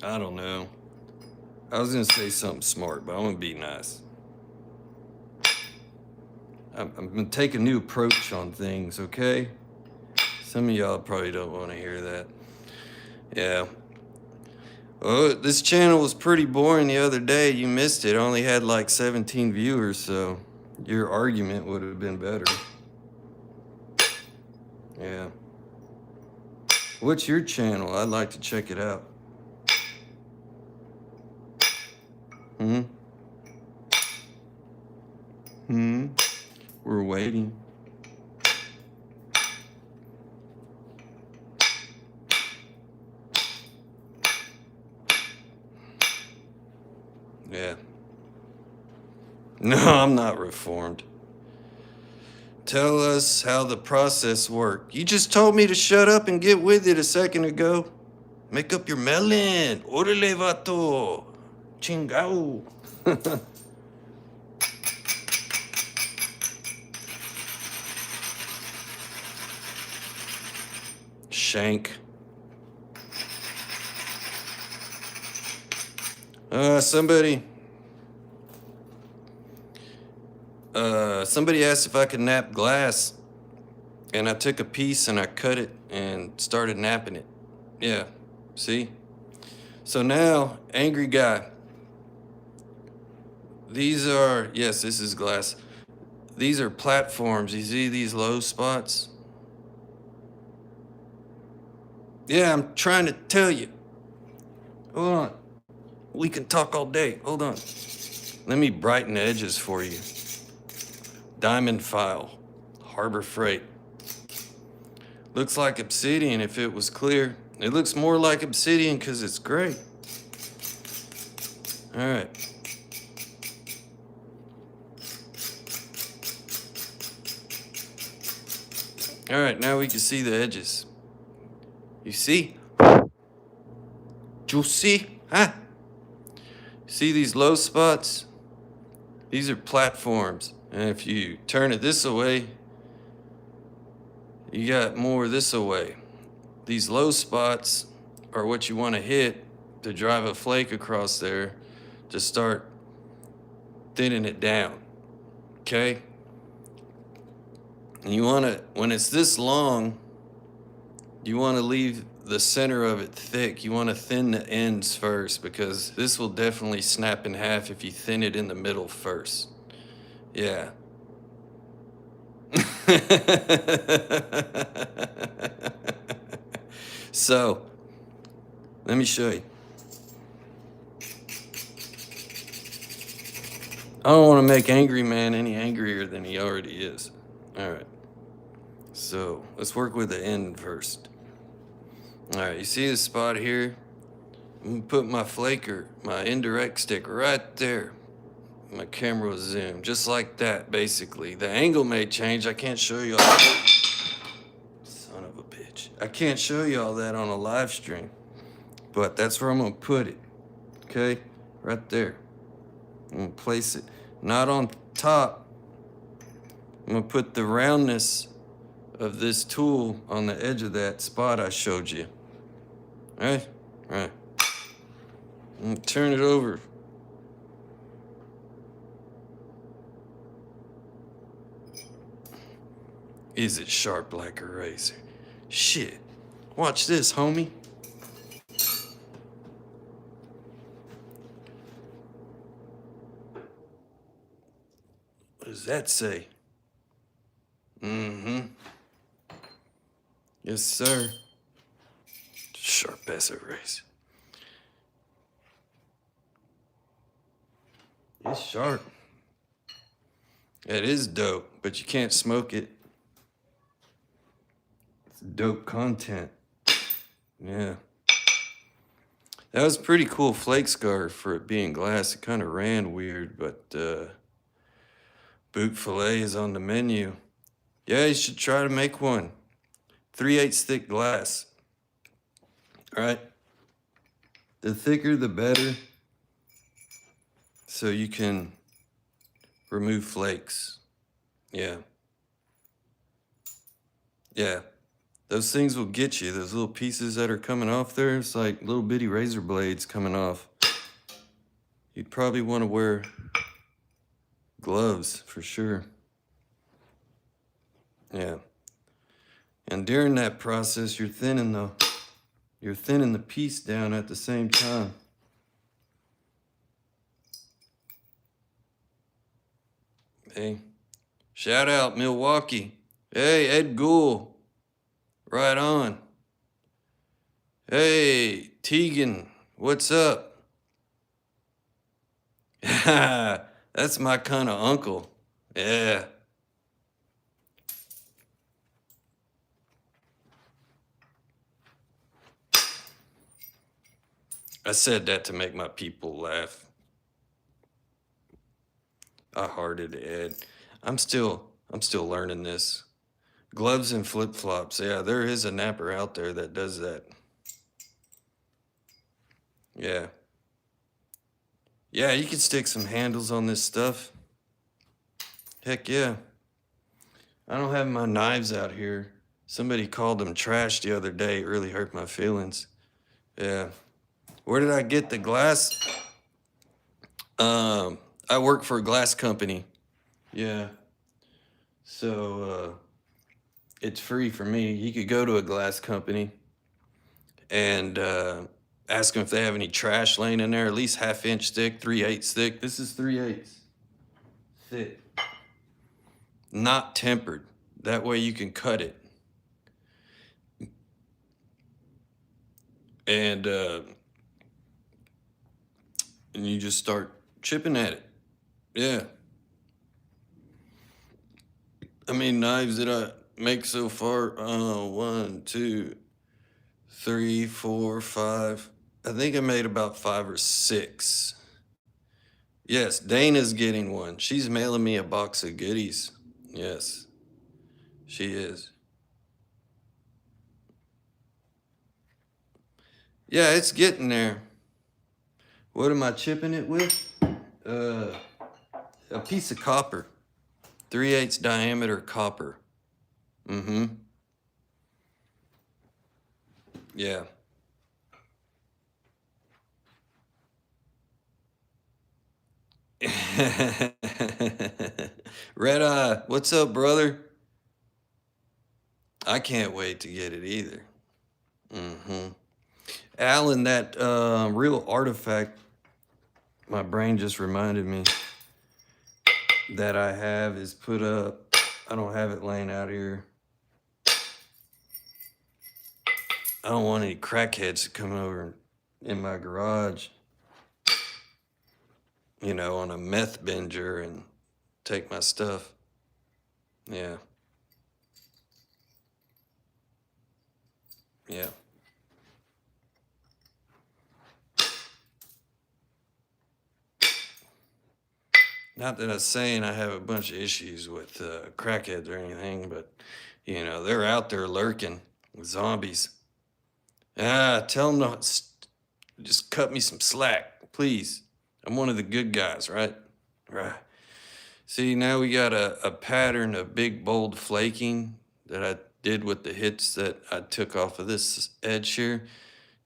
I don't know. I was gonna say something smart, but I'm gonna be nice. I'm gonna take a new approach on things, okay? Some of y'all probably don't want to hear that. Yeah. Oh, this channel was pretty boring the other day. You missed it. Only had like 17 viewers, so your argument would have been better. Yeah. What's your channel? I'd like to check it out. We're waiting. Yeah. No, I'm not reformed. Tell us how the process worked. You just told me to shut up and get with it a second ago. Make up your melon. Orale, vato. Chingao. Shank. Somebody asked if I could nap glass, and I took a piece and I cut it and started napping it. Yeah, see? So now, angry guy. These are, yes, this is glass. These are platforms. You see these low spots? Yeah, I'm trying to tell you. Hold on. We can talk all day. Hold on. Let me brighten the edges for you. Diamond file. Harbor Freight. Looks like obsidian if it was clear. It looks more like obsidian because it's gray. All right. All right, now we can see the edges. You see? You see? Huh? See these low spots? These are platforms. And if you turn it this way, you got more this way. These low spots are what you want to hit to drive a flake across there to start thinning it down. Okay? And you want to, when it's this long, you want to leave the center of it thick. You want to thin the ends first because this will definitely snap in half if you thin it in the middle first. Yeah. So, let me show you. I don't want to make Angry Man any angrier than he already is. All right. So, let's work with the end first. All right, you see this spot here? I'm gonna put my flaker, my indirect stick right there. My camera will zoom, just like that, basically. The angle may change. I can't show you all. Son of a bitch. I can't show you all that on a live stream. But that's where I'm gonna put it. Okay? Right there. I'm gonna place it. Not on top. I'm gonna put the roundness of this tool on the edge of that spot I showed you. Right? Right. I'm gonna turn it over. Is it sharp like a razor? Shit. Watch this, homie. What does that say? Mm-hmm. Yes, sir. Sharp as a razor. It's sharp. It is dope, but you can't smoke it. It's dope content. Yeah. That was pretty cool flake scar for it being glass. It kind of ran weird, but boot fillet is on the menu. Yeah, you should try to make one. 3/8 thick glass. All right. The thicker, the better. So you can remove flakes. Yeah. Yeah. Those things will get you. Those little pieces that are coming off there, it's like little bitty razor blades coming off. You'd probably want to wear gloves for sure. Yeah. And during that process, you're thinning the piece down at the same time. Hey, shout out Milwaukee. Hey, Ed Gould. Right on. Hey, Tegan, what's up? That's my kind of uncle. Yeah. I said that to make my people laugh. I hearted Ed. I'm still learning this. Gloves and flip-flops. Yeah, there is a napper out there that does that. Yeah. Yeah, you can stick some handles on this stuff. Heck yeah. I don't have my knives out here. Somebody called them trash the other day. It really hurt my feelings. Yeah. Where did I get the glass? I work for a glass company. Yeah. So, it's free for me. You could go to a glass company and ask them if they have any trash laying in there, at least 1/2 inch thick, 3/8 thick. This is 3/8 thick. Not tempered. That way you can cut it. And you just start chipping at it. Yeah. How many knives did I make so far? 1, 2, 3, 4, 5. I think I made about 5 or 6. Yes, Dana's getting one. She's mailing me a box of goodies. Yes, she is. Yeah, it's getting there. What am I chipping it with? A piece of copper. 3/8 diameter copper. Mm-hmm. Yeah. Red Eye, what's up, brother? I can't wait to get it either. Mm-hmm. Alan, that real artifact, my brain just reminded me that I have is put up. I don't have it laying out here. I don't want any crackheads to come over in my garage, you know, on a meth binger and take my stuff. Yeah. Yeah. Not that I'm saying I have a bunch of issues with crackheads or anything, but, you know, they're out there lurking with zombies. Tell them to just cut me some slack, please. I'm one of the good guys, right? Right. See, now we got a pattern of big, bold flaking that I did with the hits that I took off of this edge here.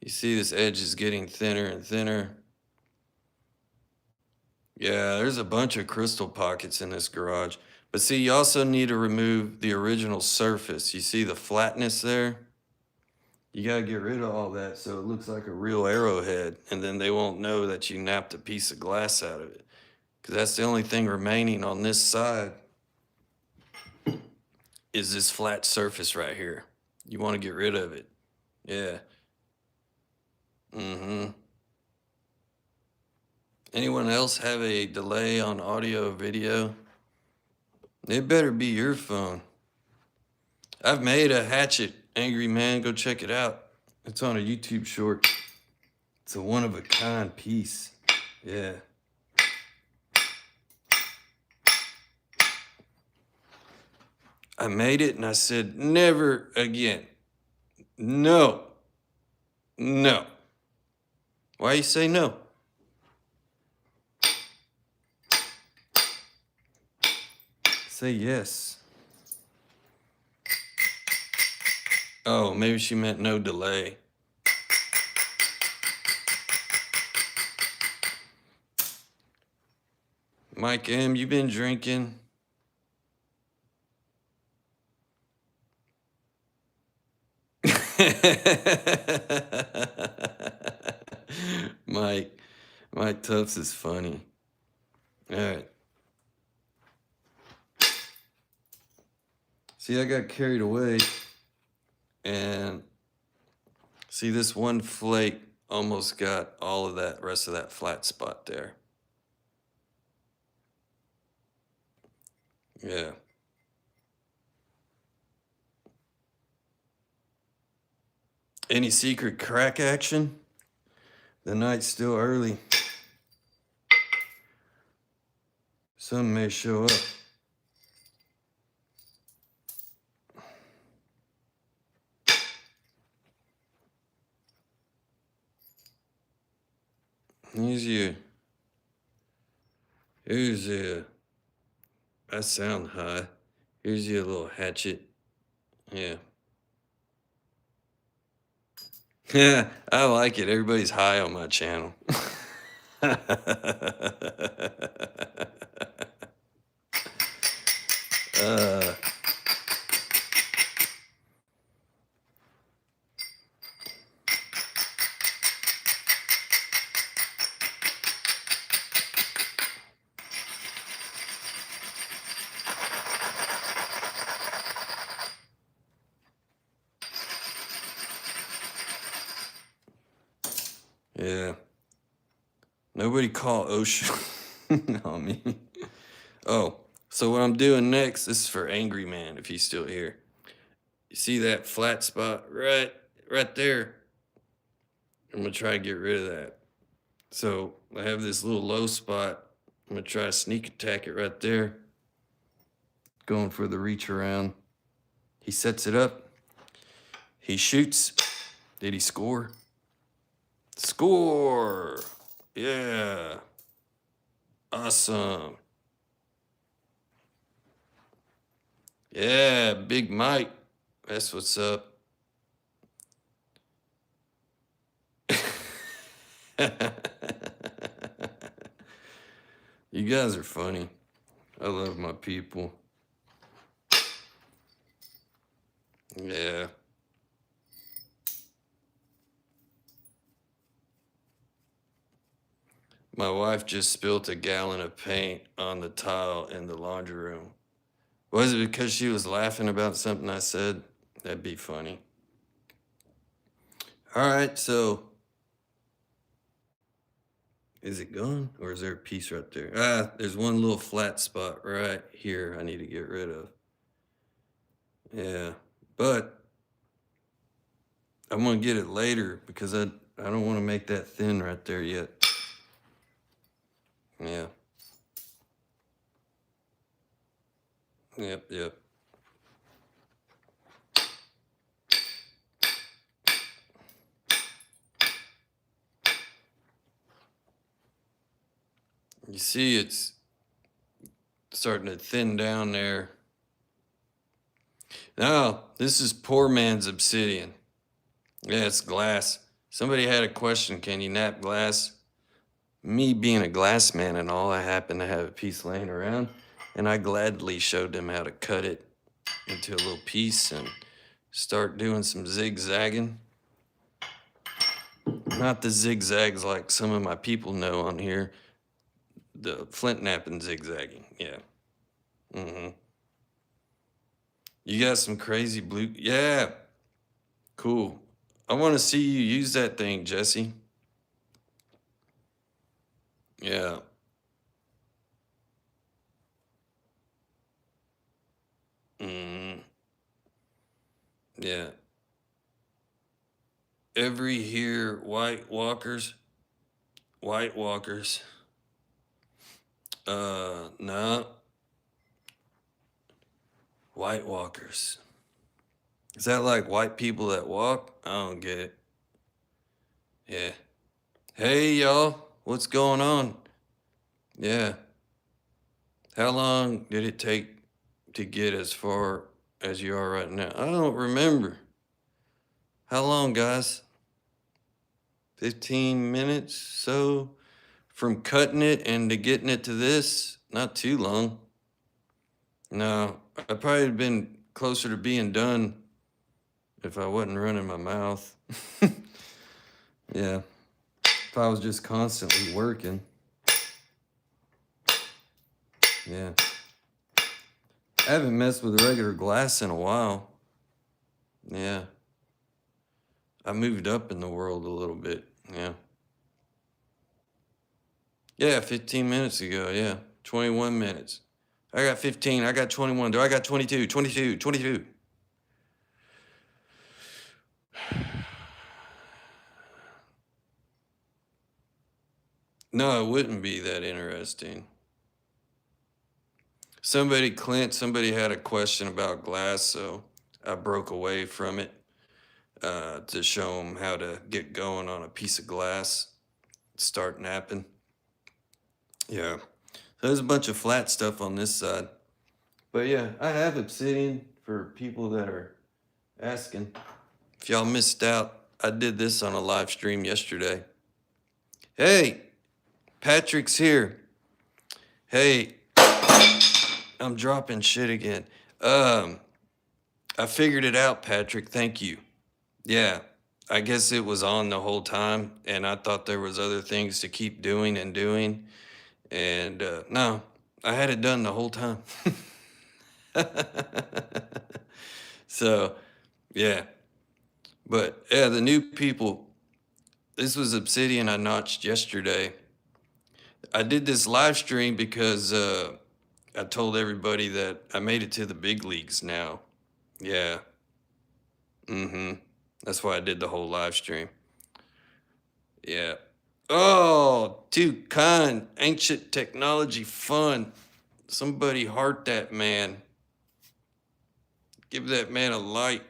You see this edge is getting thinner and thinner. Yeah, there's a bunch of crystal pockets in this garage. But see, you also need to remove the original surface. You see the flatness there? You gotta get rid of all that so it looks like a real arrowhead, and then they won't know that you napped a piece of glass out of it. Because that's the only thing remaining on this side is this flat surface right here. You want to get rid of it. Yeah. Mm-hmm. Anyone else have a delay on audio or video? It better be your phone. I've made a hatchet, Angry Man. Go check it out. It's on a YouTube short. It's a one-of-a-kind piece. Yeah. I made it and I said, never again. No. No. Why you say no? Say yes. Oh, maybe she meant no delay. Mike M., you been drinking? Mike Tufts is funny. All right. See, I got carried away, and see, this one flake almost got all of that rest of that flat spot there. Yeah. Any secret crack action? The night's still early. Some may show up. Here's your, I sound high. Here's your little hatchet. Yeah. Yeah, I like it. Everybody's high on my channel. uh, yeah. Nobody call OSHA on me. Oh, so what I'm doing next, this is for Angry Man, if he's still here. You see that flat spot right there? I'm gonna try to get rid of that. So I have this little low spot. I'm gonna try to sneak attack it right there. Going for the reach around. He sets it up. He shoots. Did he score? Score! Yeah. Awesome. Yeah, Big Mike. That's what's up. You guys are funny. I love my people. Yeah. My wife just spilt a gallon of paint on the tile in the laundry room. Was it because she was laughing about something I said? That'd be funny. All right, so is it gone or is there a piece right there? Ah, there's one little flat spot right here I need to get rid of. Yeah, but I'm gonna get it later because I don't want to make that thin right there yet. Yeah. Yep. You see, it's starting to thin down there. No, this is poor man's obsidian. Yeah, it's glass. Somebody had a question, can you nap glass? Me being a glass man and all, I happen to have a piece laying around, and I gladly showed them how to cut it into a little piece and start doing some zigzagging. Not the zigzags like some of my people know on here. The flint napping zigzagging, yeah. Mm-hmm. You got some crazy blue, yeah, cool. I want to see you use that thing, Jesse. Yeah. Mm, yeah. Every here, White Walkers. No. White Walkers. Is that like white people that walk? I don't get it. Yeah. Hey, y'all. What's going on? Yeah. How long did it take to get as far as you are right now? I don't remember. How long, guys? 15 minutes? So, from cutting it and to getting it to this, not too long. No, I'd probably been closer to being done if I wasn't running my mouth. Yeah. If I was just constantly working. Yeah. I haven't messed with regular glass in a while. Yeah. I moved up in the world a little bit. Yeah. Yeah, 15 minutes ago. Yeah. 21 minutes. I got 15. I got 21. Do I got 22? 22. 22. No, it wouldn't be that interesting. Somebody had a question about glass, so I broke away from it to show them how to get going on a piece of glass, start napping. Yeah. So there's a bunch of flat stuff on this side. But yeah, I have obsidian for people that are asking. If y'all missed out, I did this on a live stream yesterday. Hey, Patrick's here. Hey, I'm dropping shit again. I figured it out, Patrick. Thank you. Yeah, I guess it was on the whole time, and I thought there was other things to keep doing and doing. And no, I had it done the whole time. So, yeah. But yeah, the new people, this was obsidian I notched yesterday. I did this live stream because I told everybody that I made it to the big leagues now. Yeah. Mm-hmm. That's why I did the whole live stream. Yeah. Oh, too kind. Ancient technology fun. Somebody heart that man. Give that man a light.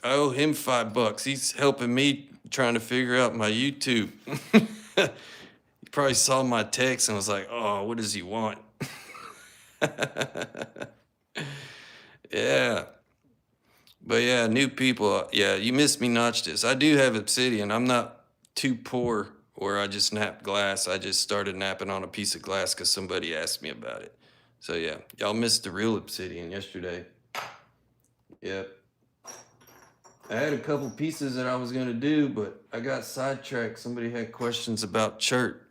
I owe him $5. He's helping me trying to figure out my YouTube. He probably saw my text and was like, oh, what does he want? Yeah. But yeah, new people. Yeah, you missed me notch this. I do have obsidian. I'm not too poor where I just nap glass. I just started napping on a piece of glass because somebody asked me about it. So yeah, y'all missed the real obsidian yesterday. Yep. I had a couple pieces that I was gonna do, but I got sidetracked. Somebody had questions about chert.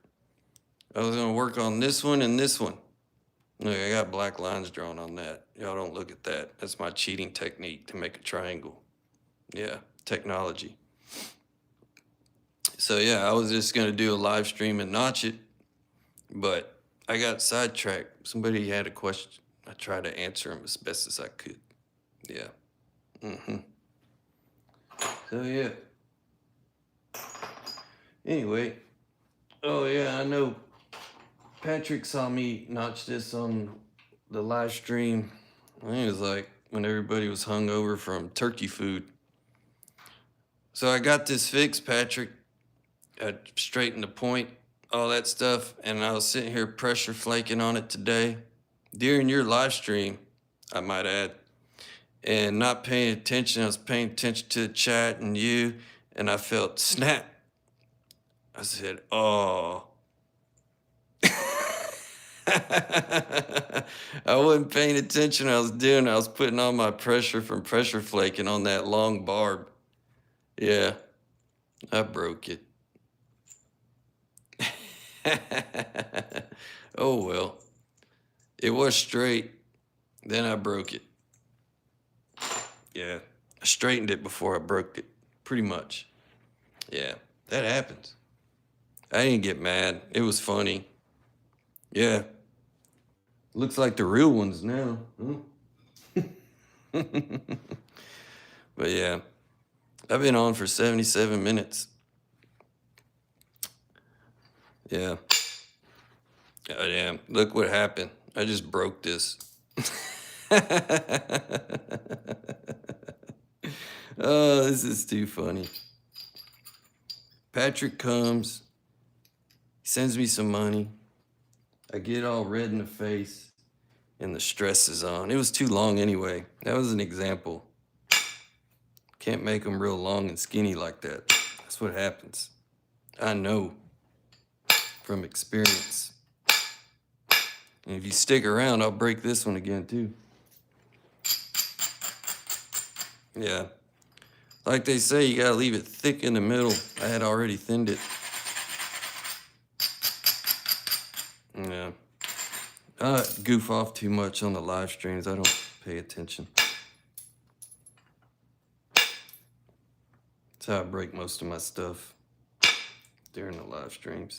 I was gonna work on this one and this one. Look, I got black lines drawn on that. Y'all don't look at that. That's my cheating technique to make a triangle. Yeah, technology. So yeah, I was just gonna do a live stream and notch it, but I got sidetracked. Somebody had a question. I tried to answer them as best as I could. Yeah. So yeah. Anyway. Oh yeah, I know. Patrick saw me notch this on the live stream. I think it was like when everybody was hungover from turkey food. So I got this fixed, Patrick. I straightened the point, all that stuff, and I was sitting here pressure flaking on it today during your live stream, I might add, and not paying attention. I was paying attention to the chat and you, and I felt snap. I said, oh. I wasn't paying attention. I was putting on my pressure from pressure flaking on that long barb. Yeah, I broke it. Oh well. It was straight. Then I broke it. Yeah. I straightened it before I broke it. Pretty much. Yeah. That happens. I didn't get mad. It was funny. Yeah. Looks like the real ones now. Huh? But yeah. I've been on for 77 minutes. Yeah. Oh, damn. Look what happened. I just broke this. Oh, this is too funny. Patrick comes, he sends me some money. I get all red in the face, and the stress is on. It was too long anyway. That was an example. Can't make them real long and skinny like that. That's what happens. I know from experience. And if you stick around, I'll break this one again too. Yeah. Like they say, you gotta leave it thick in the middle. I had already thinned it. Yeah. I goof off too much on the live streams. I don't pay attention. That's how I break most of my stuff during the live streams.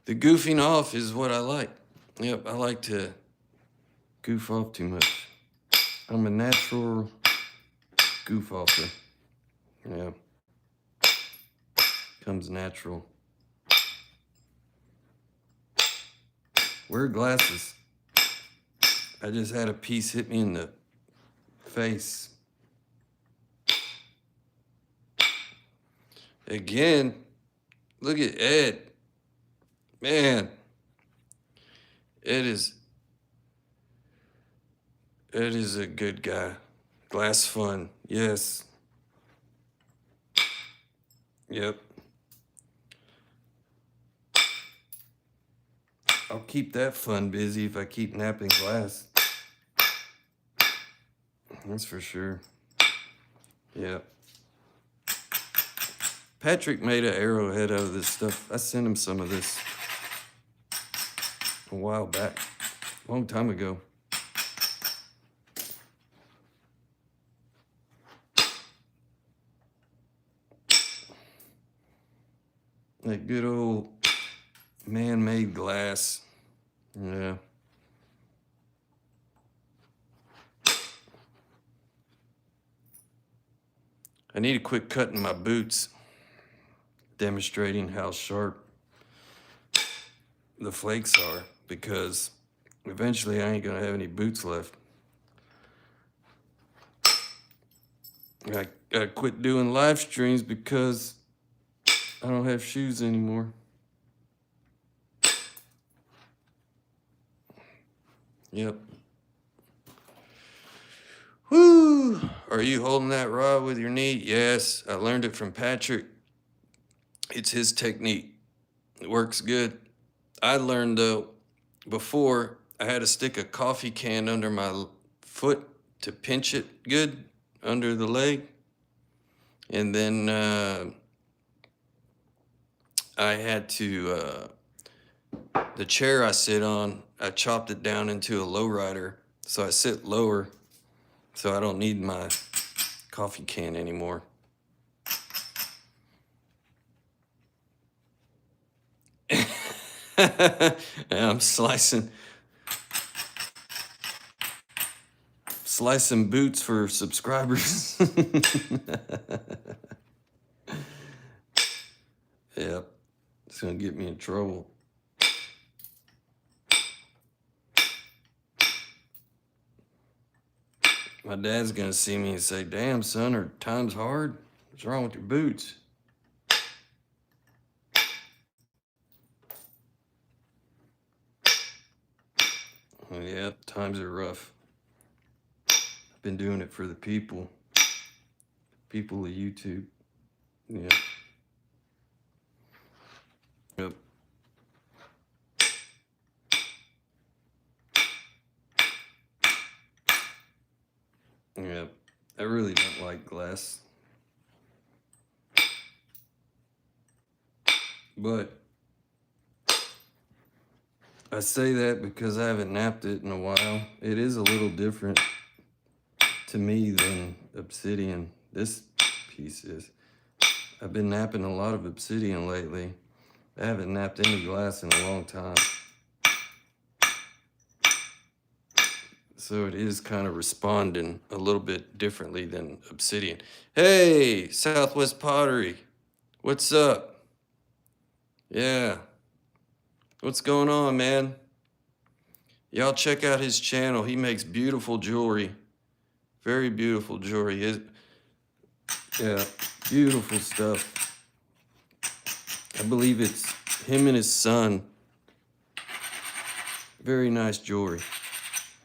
The goofing off is what I like. Yep, I like to goof off too much. I'm a natural goof offer. Yeah. Comes natural. Wear glasses. I just had a piece hit me in the face. Again, look at Ed. Man, Ed is a good guy. Glass fun, yes. Yep. I'll keep that fun busy if I keep napping glass. That's for sure. Yeah. Patrick made an arrowhead out of this stuff. I sent him some of this a while back, a long time ago. That good old man-made glass. Yeah. I need to quit cutting my boots, demonstrating how sharp the flakes are, because eventually I ain't gonna have any boots left. I gotta quit doing live streams because I don't have shoes anymore. Yep. Woo! Are you holding that rod with your knee? Yes, I learned it from Patrick. It's his technique. It works good. I learned though, before I had to stick a coffee can under my foot to pinch it good under the leg. And then I had to, the chair I sit on, I chopped it down into a lowrider. So I sit lower so I don't need my coffee can anymore. And I'm slicing boots for subscribers. Yep, it's gonna get me in trouble. My dad's gonna see me and say, "Damn, son, are times hard? What's wrong with your boots?" Well, yeah, times are rough. I've been doing it for the people of YouTube. Yeah. Yep. Yeah. I really don't like glass. But I say that because I haven't napped it in a while. It is a little different to me than obsidian. This piece is. I've been napping a lot of obsidian lately. I haven't napped any glass in a long time. So it is kind of responding a little bit differently than obsidian. Hey, Southwest Pottery. What's up? Yeah. What's going on, man? Y'all check out his channel. He makes beautiful jewelry. Very beautiful jewelry. Yeah, beautiful stuff. I believe it's him and his son. Very nice jewelry.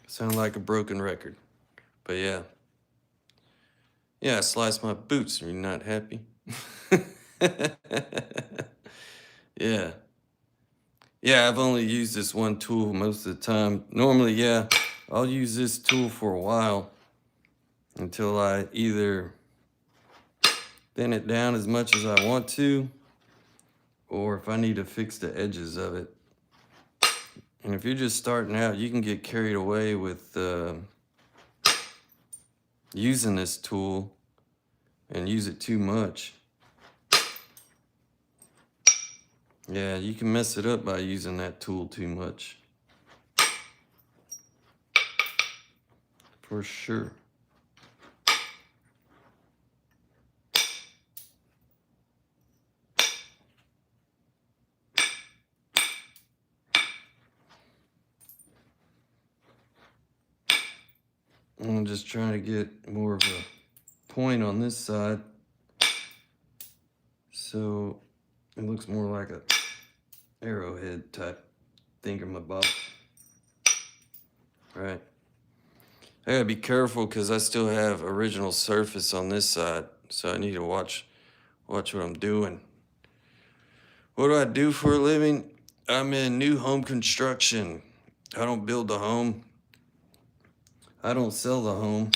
Sound like a broken record. But yeah. Yeah, I sliced my boots. Are you not happy? Yeah. Yeah, I've only used this one tool most of the time. Normally, yeah, I'll use this tool for a while until I either thin it down as much as I want to, or if I need to fix the edges of it. And if you're just starting out, you can get carried away with using this tool and use it too much. Yeah, you can mess it up by using that tool too much. For sure. I'm just trying to get more of a point on this side so it looks more like a arrowhead type thingamabob. Right. I gotta be careful because I still have original surface on this side, so I need to watch what I'm doing. What do I do for a living? I'm in new home construction. I don't build the home. I don't sell the home.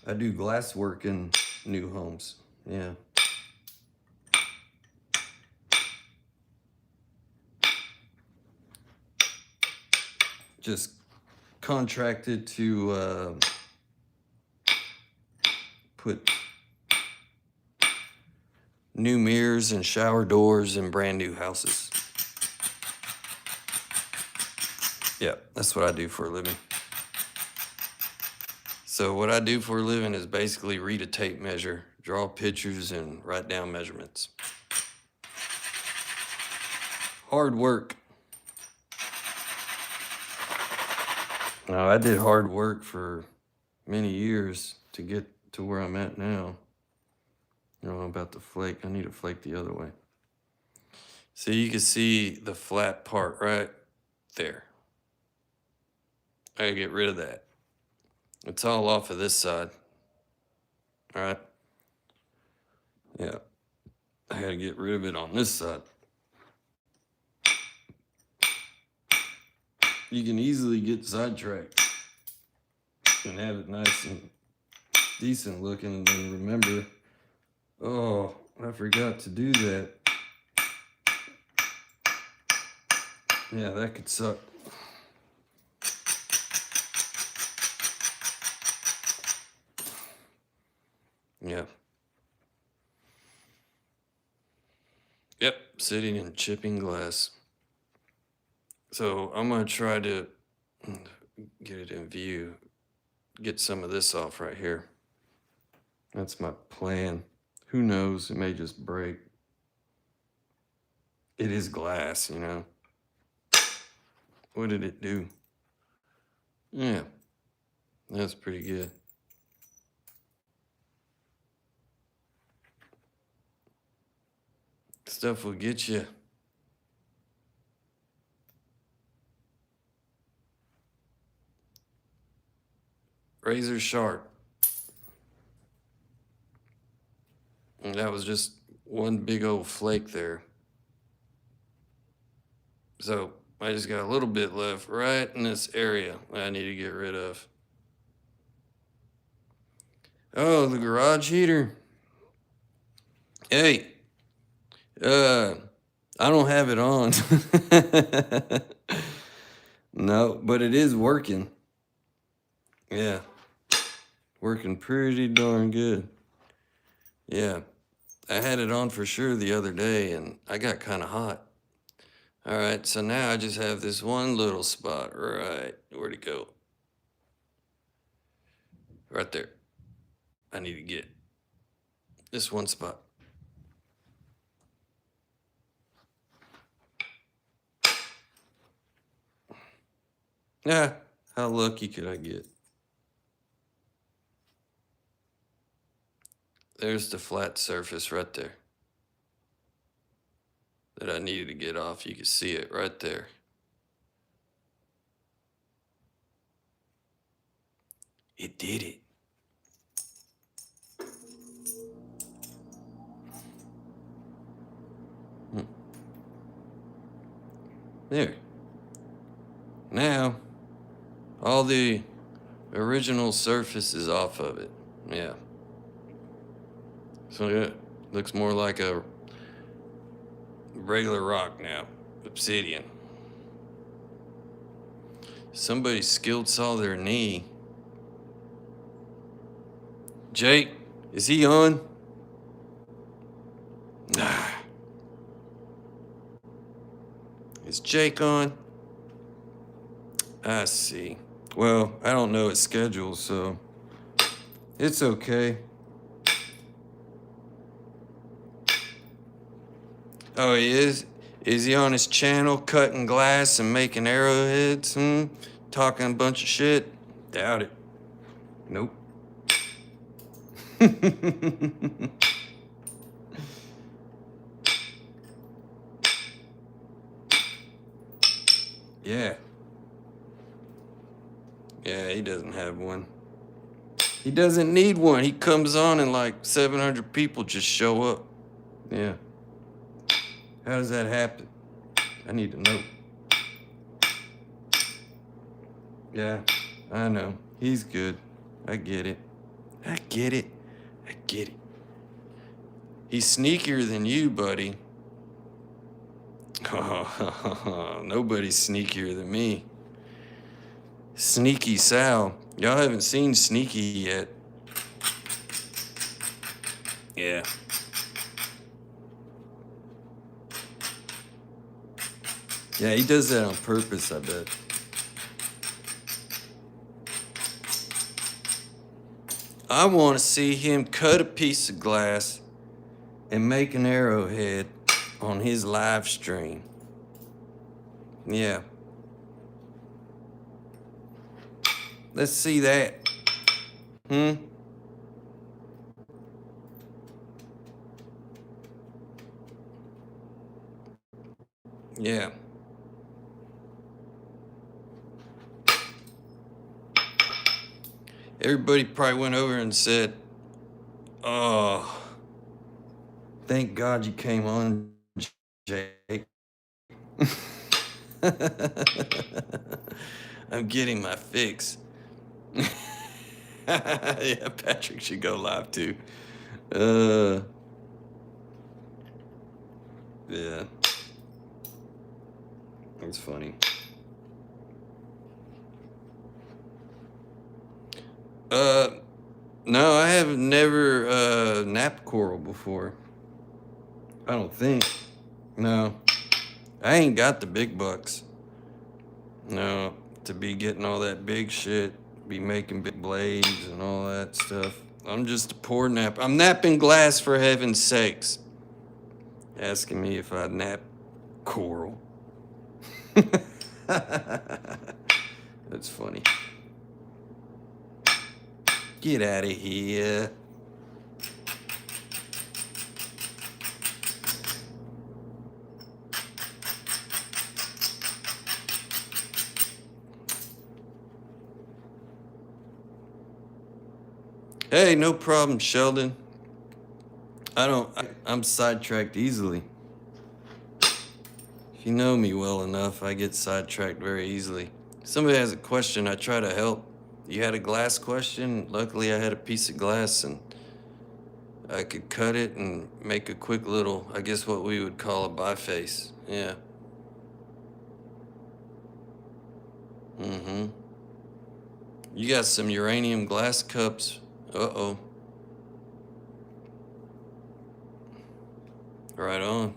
I do glass work in new homes. Yeah. Just contracted to put new mirrors and shower doors in brand new houses. Yeah, that's what I do for a living. So what I do for a living is basically read a tape measure, draw pictures, and write down measurements. Hard work. Now, I did hard work for many years to get to where I'm at now. You know, I'm about to flake. I need to flake the other way. So you can see the flat part right there. I gotta get rid of that. It's all off of this side. All right. Yeah. I gotta get rid of it on this side. You can easily get sidetracked and have it nice and decent looking and then remember, oh, I forgot to do that. Yeah, that could suck. Yeah. Yep, sitting and chipping glass. So I'm gonna try to get it in view. Get some of this off right here. That's my plan. Who knows? It may just break. It is glass, you know. What did it do? Yeah, that's pretty good. Stuff will get you. Razor sharp. And that was just one big old flake there. So I just got a little bit left right in this area that I need to get rid of. Oh, the garage heater. Hey, I don't have it on. No, but it is working. Yeah, working pretty darn good. Yeah, I had it on for sure the other day and I got kind of hot. All right, so now I just have this one little spot right, where'd it go? Right there. I need to get this one spot. Yeah, how lucky could I get? There's the flat surface right there that I needed to get off. You can see it right there. It did it. There. Now, all the original surface is off of it. Yeah. So yeah, looks more like a regular rock now. Obsidian. Somebody skilled saw their knee. Jake, is he on? Nah. Is Jake on? I see. Well, I don't know his schedule, so it's okay. Oh, he is? Is he on his channel cutting glass and making arrowheads? Talking a bunch of shit? Doubt it. Nope. Yeah. Yeah, he doesn't have one. He doesn't need one. He comes on and like 700 people just show up. Yeah. How does that happen? I need to know. Yeah, I know. He's good. I get it. I get it. I get it. He's sneakier than you, buddy. Oh, nobody's sneakier than me. Sneaky Sal. Y'all haven't seen Sneaky yet. Yeah. Yeah, he does that on purpose, I bet. I want to see him cut a piece of glass and make an arrowhead on his live stream. Yeah. Let's see that. Yeah. Everybody probably went over and said, "Oh, thank God you came on, Jake." I'm getting my fix. Yeah, Patrick should go live too. Yeah. It's funny. No, I have never napped coral before. I don't think. No, I ain't got the big bucks. No, to be getting all that big shit, be making big blades and all that stuff. I'm just a poor nap. I'm napping glass for heaven's sakes. Asking me if I nap coral. That's funny. Get out of here. Hey, no problem, Sheldon. I'm sidetracked easily. If you know me well enough, I get sidetracked very easily. If somebody has a question, I try to help. You had a glass question. Luckily, I had a piece of glass and I could cut it and make a quick little, I guess what we would call a biface. Yeah. Mm-hmm. You got some uranium glass cups. Uh-oh. Right on.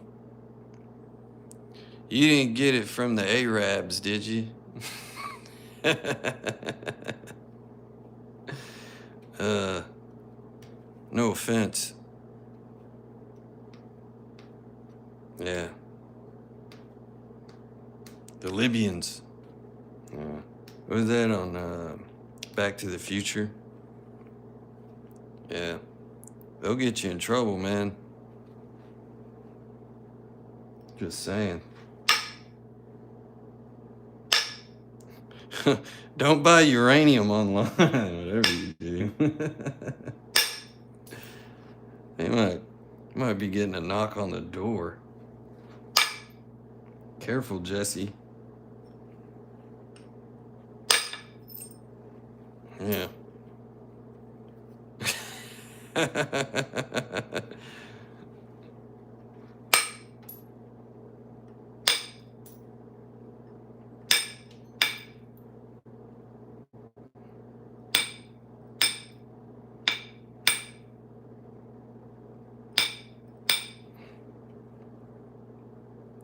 You didn't get it from the Arabs, did you? No offense. Yeah. The Libyans. What was that on Back to the Future? Yeah. They'll get you in trouble, man. Just saying. Don't buy uranium online, whatever you do. They might be getting a knock on the door. Careful, Jesse. Yeah.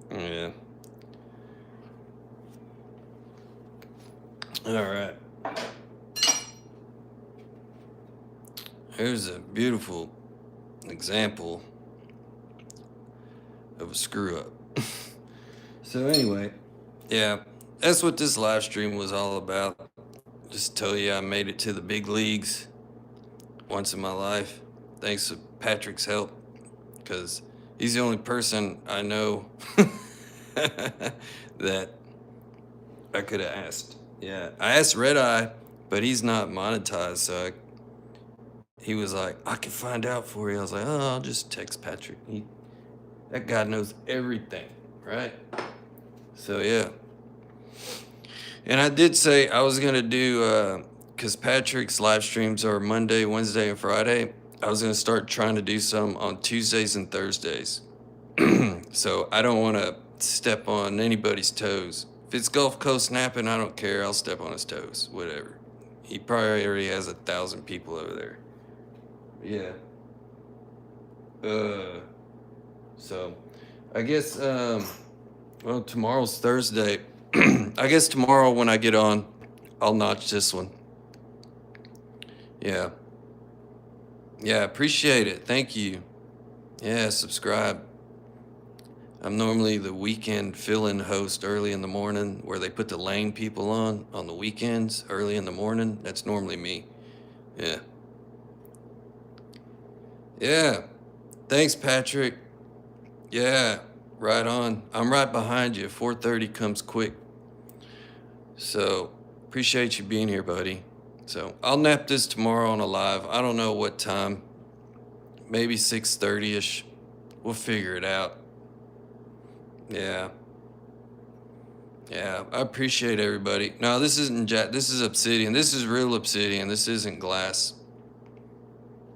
Yeah. All right. Here's a beautiful example of a screw up. So anyway, yeah, that's what this live stream was all about. Just tell you I made it to the big leagues once in my life, thanks to Patrick's help, because he's the only person I know that I could have asked. Yeah, I asked Red Eye, but he's not monetized, so he was like, I can find out for you. I was like, oh, I'll just text Patrick. That guy knows everything, right? So yeah. And I did say I was gonna do, because Patrick's live streams are Monday, Wednesday, and Friday. I was gonna start trying to do some on Tuesdays and Thursdays. So I don't want to step on anybody's toes. If it's Gulf Coast napping, I don't care. I'll step on his toes, whatever. He probably already has 1,000 people over there. Yeah. So I guess, well, tomorrow's Thursday. I guess tomorrow when I get on, I'll notch this one. Yeah. Yeah, appreciate it. Thank you. Yeah, subscribe. I'm normally the weekend fill-in host early in the morning where they put the lane people on the weekends early in the morning. That's normally me. Yeah. Yeah. Thanks, Patrick. Yeah, right on. I'm right behind you. 4:30 comes quick. So, appreciate you being here, buddy. So, I'll nap this tomorrow on a live. I don't know what time. Maybe 6:30ish. We'll figure it out. Yeah. Yeah, I appreciate everybody. No, this isn't this is obsidian. This is real obsidian. This isn't glass.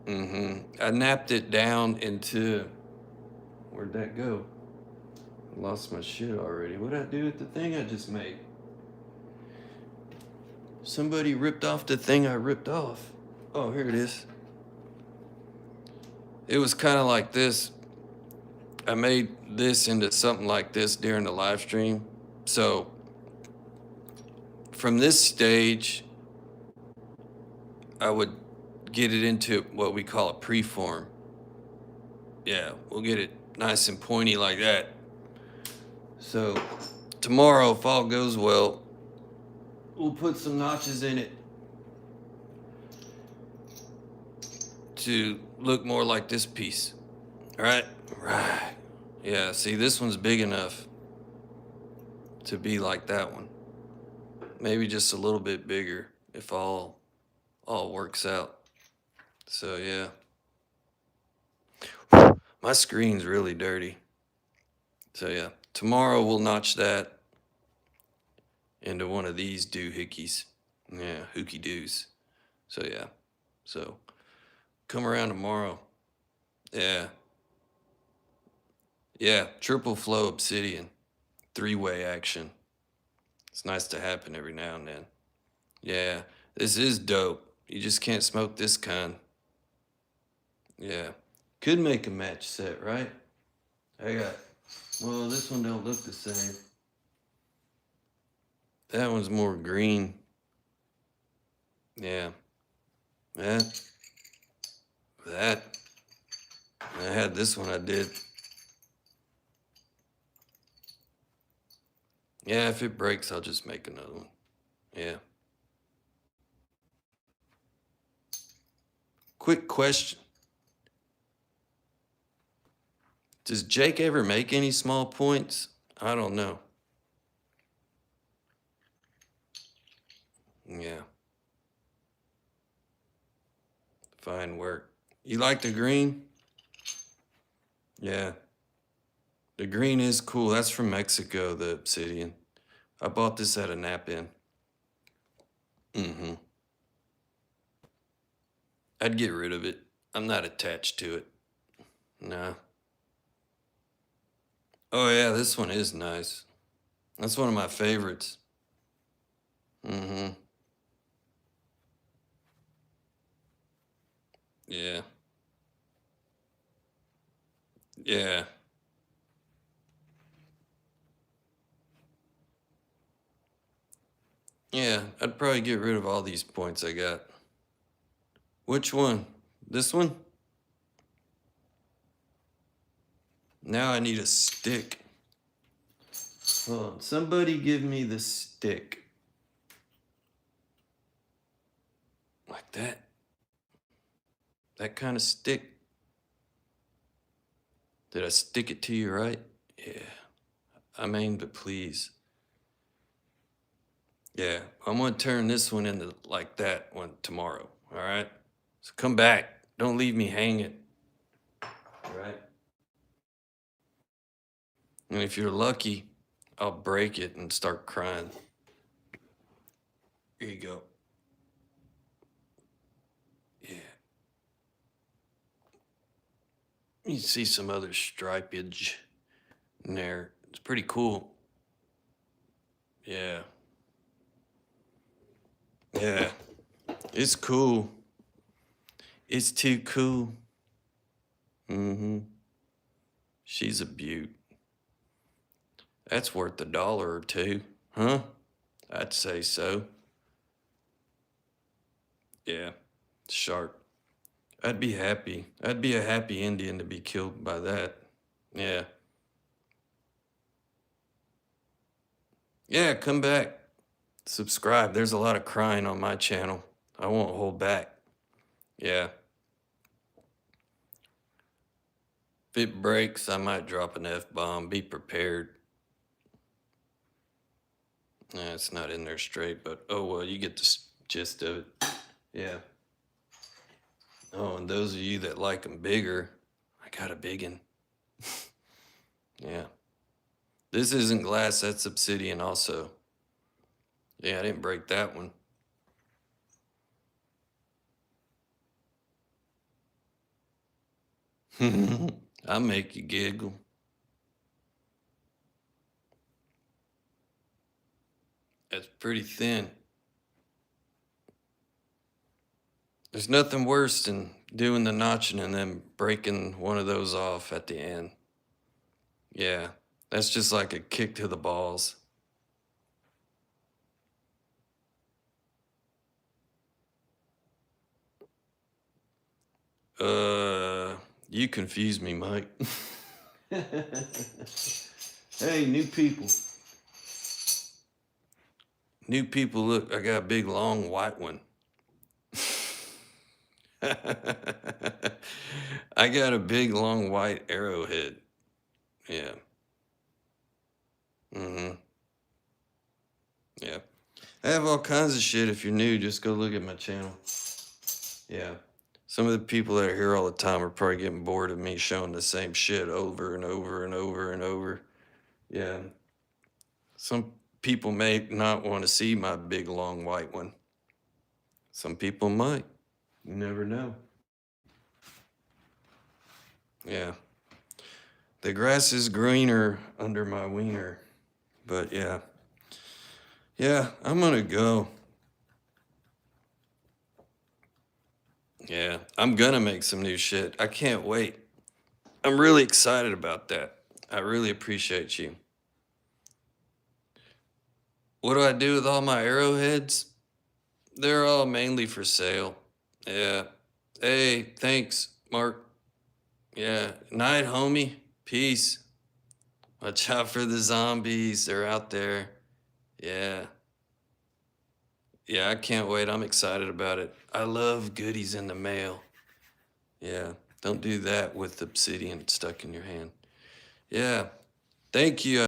I napped it down into, where'd that go? I lost my shit already. What'd I do with the thing I just made? Somebody ripped off the thing I ripped off. Oh, here it is. It was kind of like this. I made this into something like this during the live stream. So from this stage, I would get it into what we call a preform. Yeah, we'll get it nice and pointy like that. So tomorrow, if all goes well, we'll put some notches in it to look more like this piece. All right? Right. Yeah, see, this one's big enough to be like that one. Maybe just a little bit bigger if all works out. So yeah. My screen's really dirty. So yeah, tomorrow we'll notch that into one of these doohickeys. Yeah, hooky doos. So yeah. So come around tomorrow. Yeah. Yeah, triple flow obsidian. 3-way action. It's nice to happen every now and then. Yeah, this is dope. You just can't smoke this kind. Yeah. Could make a match set, right? Well, this one don't look the same. That one's more green. Yeah. That. I had this one I did. Yeah, if it breaks, I'll just make another one. Yeah. Quick question. Does Jake ever make any small points? I don't know. Yeah. Fine work. You like the green? Yeah. The green is cool. That's from Mexico, the obsidian. I bought this at a nap-in. Mm-hmm. I'd get rid of it. I'm not attached to it. Nah. Oh yeah, this one is nice. That's one of my favorites. Mm-hmm. Yeah. Yeah. Yeah, I'd probably get rid of all these points I got. Which one? This one? Now I need a stick. Hold on. Somebody give me the stick. Like that. That kind of stick. Did I stick it to you right? Yeah. I mean, but please. Yeah, I'm gonna turn this one into like that one tomorrow, all right? So come back. Don't leave me hanging, all right? And if you're lucky, I'll break it and start crying. Here you go. Yeah. You see some other stripage in there. It's pretty cool. Yeah. Yeah. It's cool. It's too cool. Mm-hmm. She's a beaut. That's worth $1 or $2, huh? I'd say so. Yeah. Sharp. I'd be happy. I'd be a happy Indian to be killed by that. Yeah. Yeah, come back. Subscribe. There's a lot of crying on my channel. I won't hold back. Yeah. If it breaks, I might drop an F-bomb. Be prepared. Nah, it's not in there straight, but oh well, you get the gist of it. Yeah. Oh, and those of you that like them bigger, I got a big one. Yeah. This isn't glass, that's obsidian also. Yeah, I didn't break that one. I'll make you giggle. It's pretty thin. There's nothing worse than doing the notching and then breaking one of those off at the end. Yeah, that's just like a kick to the balls. You confuse me, Mike. Hey, new people. New people, look, I got a big long white one. I got a big long white arrowhead. Yeah. Mm-hmm. Yeah. I have all kinds of shit. If you're new, just go look at my channel. Yeah. Some of the people that are here all the time are probably getting bored of me showing the same shit over and over and over and over. Yeah. Some people may not want to see my big long white one. Some people might. You never know. Yeah. The grass is greener under my wiener. But yeah. Yeah, I'm gonna go. Yeah, I'm gonna make some new shit. I can't wait. I'm really excited about that. I really appreciate you. What do I do with all my arrowheads? They're all mainly for sale. Yeah. Hey, thanks, Mark. Yeah. Night, homie. Peace. Watch out for the zombies. They're out there. Yeah. Yeah, I can't wait. I'm excited about it. I love goodies in the mail. Yeah. Don't do that with obsidian stuck in your hand. Yeah. Thank you.